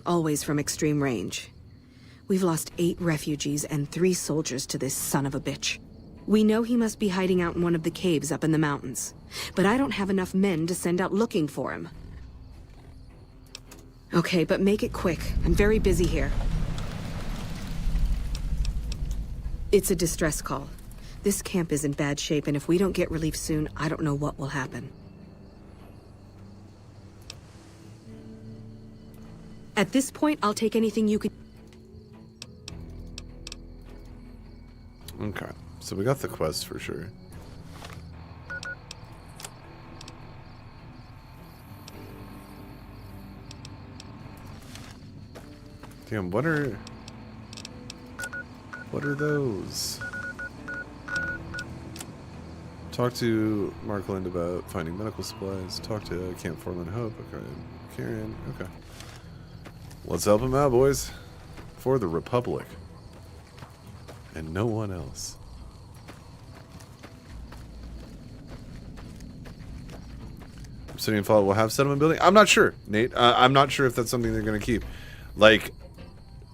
Always from extreme range. We've lost 8 refugees and 3 soldiers to this son of a bitch. We know he must be hiding out in one of the caves up in the mountains. But I don't have enough men to send out looking for him. Okay, but make it quick. I'm very busy here. It's a distress call. This camp is in bad shape, and if we don't get relief soon, I don't know what will happen. At this point, I'll take anything you could... Okay, so we got the quest for sure. Damn, what are those? Talk to Markland about finding medical supplies. Talk to Camp Foreman Hope. Okay, Karen. Okay. Let's help him out, boys. For the Republic. And no one else. Obsidian Fallout will have settlement building? I'm not sure, Nate. I'm not sure if that's something they're going to keep. Like,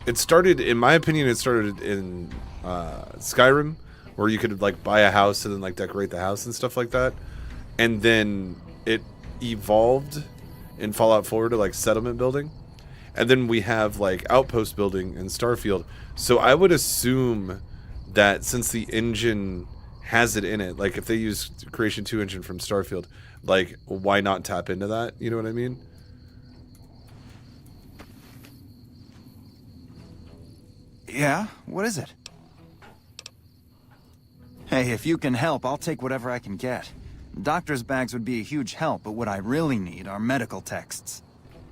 it started, in my opinion, it started in Skyrim, where you could, like, buy a house and then, like, decorate the house and stuff like that. And then it evolved in Fallout 4 to, like, settlement building. And then we have, like, outpost building in Starfield. So I would assume that since the engine has it in it, like, if they use Creation 2 engine from Starfield, like, why not tap into that? You know what I mean? Yeah? What is it? Hey, if you can help, I'll take whatever I can get. Doctor's bags would be a huge help, but what I really need are medical texts.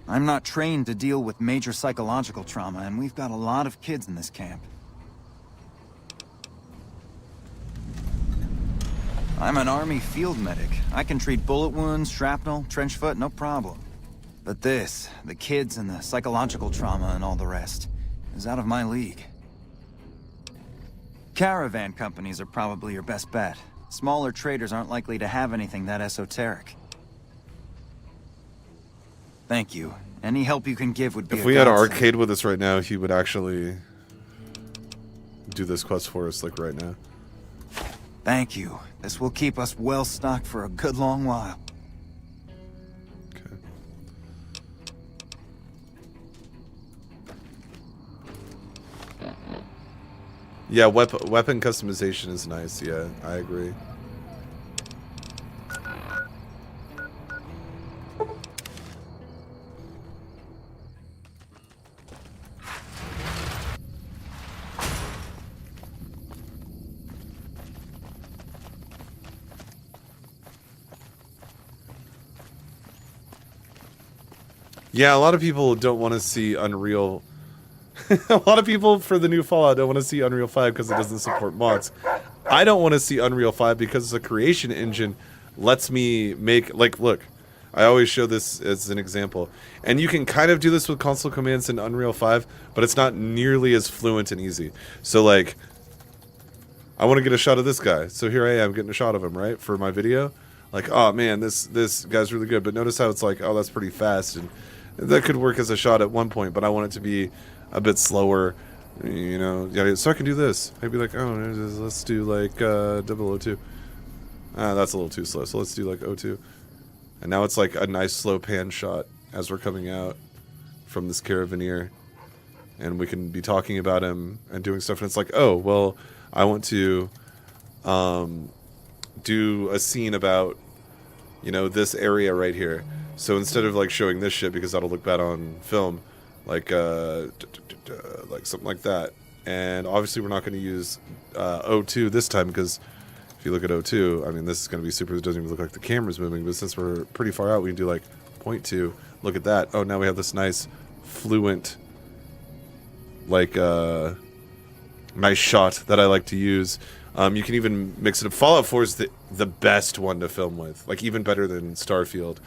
I'm not trained to deal with major psychological trauma, and we've got a lot of kids in this camp. I'm an Army field medic. I can treat bullet wounds, shrapnel, trench foot, no problem. But this, the kids and the psychological trauma and all the rest, is out of my league. Caravan companies are probably your best bet. Smaller traders aren't likely to have anything that esoteric. Thank you. Any help you can give would be If we had godsend. Arcade with us right now, he would actually do this quest for us, like, right now. Thank you. This will keep us well stocked for a good long while. Okay. Yeah, weapon customization is nice. Yeah, I agree. Yeah, a lot of people don't want to see Unreal. A lot of people for the new Fallout don't want to see Unreal 5 because it doesn't support mods. I don't want to see Unreal 5 because the creation engine lets me make, like, look, I always show this as an example. And you can kind of do this with console commands in Unreal 5, but it's not nearly as fluent and easy. So like, I want to get a shot of this guy. So here I am getting a shot of him, right, for my video. Like, oh man, this guy's really good. But notice how it's like, oh, that's pretty fast. And that could work as a shot at one point, but I want it to be a bit slower, you know. Yeah, so I can do this. I'd be like, oh, let's do like 002. That's a little too slow. So let's do like 02. And now it's like a nice slow pan shot as we're coming out from this carabiner. And we can be talking about him and doing stuff. And it's like, oh, well, I want to do a scene about, you know, this area right here. So instead of like showing this shit because that'll look bad on film, like something like that. And obviously we're not going to use 02 this time because if you look at 02, I mean, this is going to be super. It doesn't even look like the camera's moving. But since we're pretty far out, we can do like 0.2. Look at that. Oh, now we have this nice fluent, like nice shot that I like to use. You can even mix it up. Fallout 4 is the best one to film with, like even better than Starfield,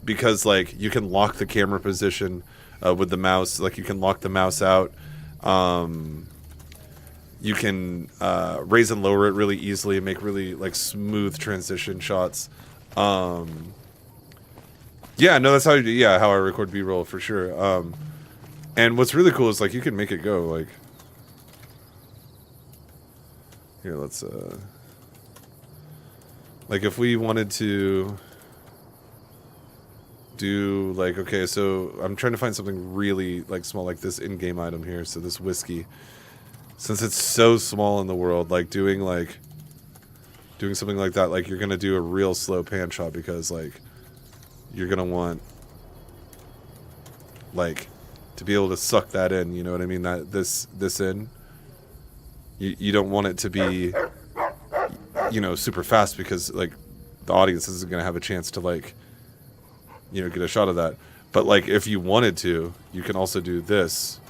because like you can lock the camera position with the mouse. Like you can lock the mouse out. You can raise and lower it really easily and make really like smooth transition shots. Yeah, no, that's how how I record B-roll for sure. And what's really cool is like you can make it go like. Here, let's like if we wanted to do like, okay, so I'm trying to find something really like small, like this in-game item here. So this whiskey, since it's so small in the world, like doing something like that, like you're gonna do a real slow pan shot because like you're gonna want like to be able to suck that in, you know what I mean? That this in. You don't want it to be, you know, super fast because like the audience isn't going to have a chance to like, you know, get a shot of that. But like if you wanted to, you can also do this,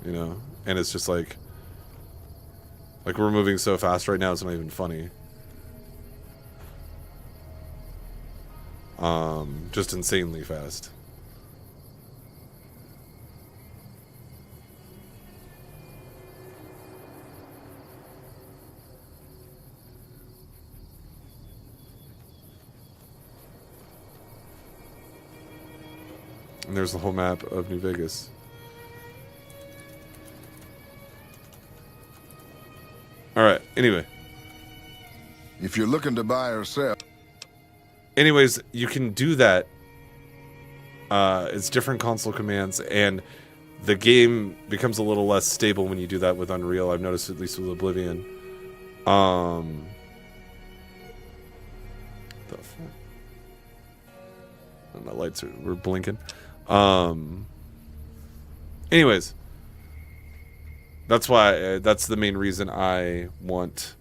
you know, and it's just like we're moving so fast right now, it's not even funny. Just insanely fast. And there's the whole map of New Vegas. Alright, anyway. If you're looking to buy or sell. Anyways, you can do that. It's different console commands, and the game becomes a little less stable when you do that with Unreal. I've noticed, at least with Oblivion. The fuck? My lights were blinking. Anyways, that's why that's the main reason I want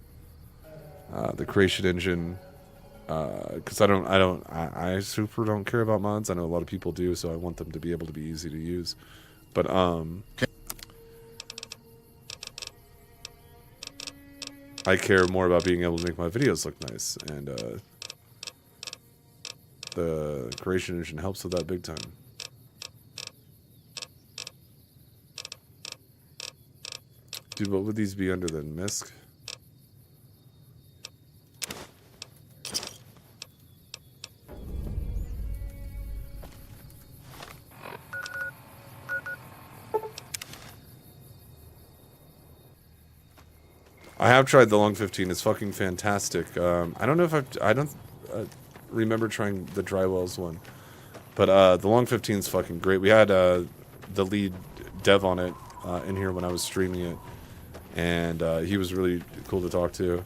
the creation engine, because I super don't care about mods. I know a lot of people do, so I want them to be able to be easy to use. But I care more about being able to make my videos look nice, and the creation engine helps with that big time. Dude, what would these be under then? MISC? I have tried the Long 15. It's fucking fantastic. I don't know if I don't remember trying the Drywells one, but the Long 15 is fucking great. We had the lead dev on it in here when I was streaming it, and he was really cool to talk to.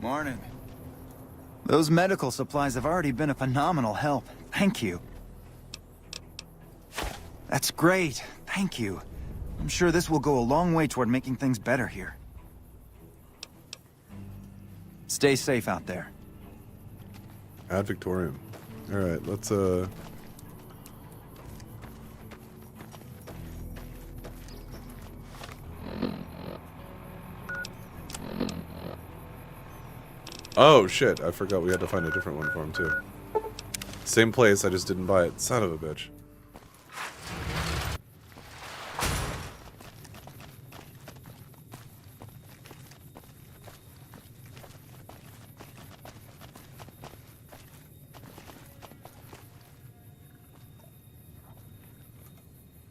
Morning. Those medical supplies have already been a phenomenal help. Thank you. That's great. Thank you. I'm sure this will go a long way toward making things better here. Stay safe out there. Ad Victorium. Alright, let's oh shit, I forgot we had to find a different one for him too. Same place, I just didn't buy it. Son of a bitch.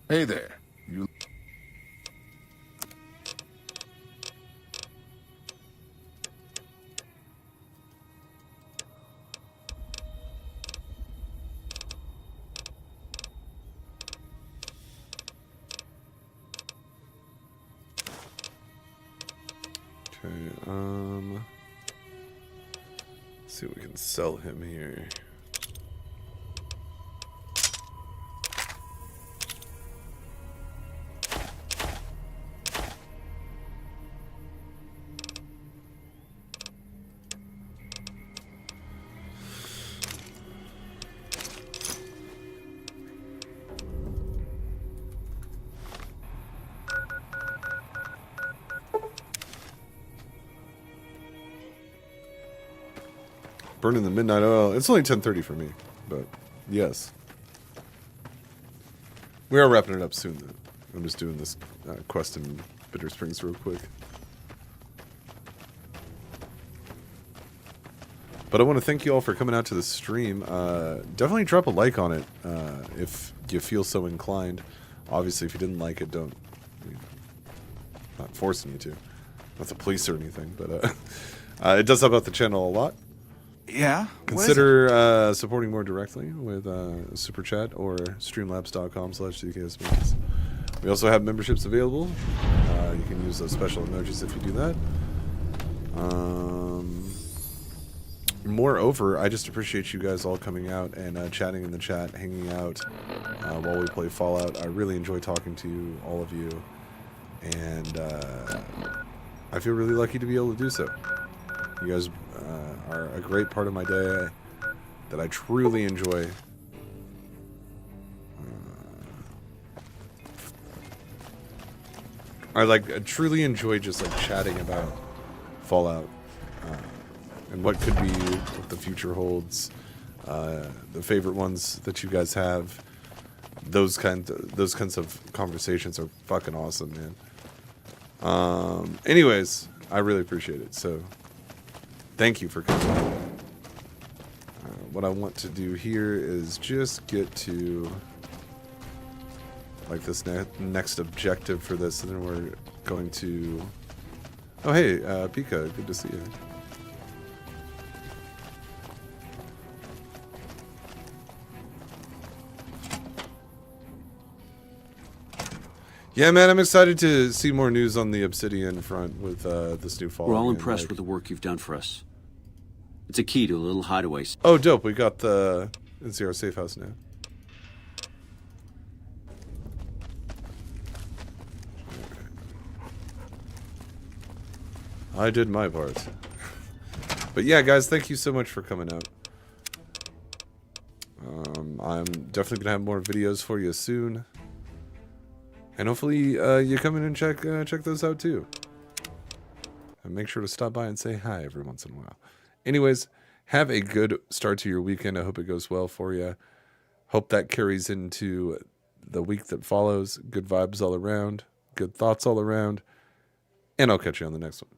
Hey there. You Okay, let's see what we can sell him here. Burning the midnight oil. It's only 10:30 for me, but yes. We are wrapping it up soon, though. I'm just doing this quest in Bitter Springs real quick. But I want to thank you all for coming out to the stream. Definitely drop a like on it if you feel so inclined. Obviously, if you didn't like it, don't. Not forcing you to. Not the police or anything, but it does help out the channel a lot. Yeah? Consider supporting more directly with Super Chat or streamlabs.com/TKs-Mantis. We also have memberships available. You can use those special emojis if you do that. Moreover, I just appreciate you guys all coming out and chatting in the chat, hanging out while we play Fallout. I really enjoy talking to all of you, and I feel really lucky to be able to do so. You guys are a great part of my day that I truly enjoy. I truly enjoy just like chatting about Fallout and what could be, what the future holds, the favorite ones that you guys have. Those kinds of conversations are fucking awesome, man. Anyways, I really appreciate it. So. Thank you for coming. What I want to do here is just get to like this next objective for this, and then we're going to. Oh hey, Pika, good to see you. Yeah, man, I'm excited to see more news on the Obsidian front with this new Fallout. We're all impressed with the work you've done for us. It's a key to a little hideaway. Oh, dope. We got the NCR safe house now. I did my part. But yeah, guys, thank you so much for coming out. I'm definitely going to have more videos for you soon. And hopefully you come in and check those out too. And make sure to stop by and say hi every once in a while. Anyways, have a good start to your weekend. I hope it goes well for you. Hope that carries into the week that follows. Good vibes all around. Good thoughts all around. And I'll catch you on the next one.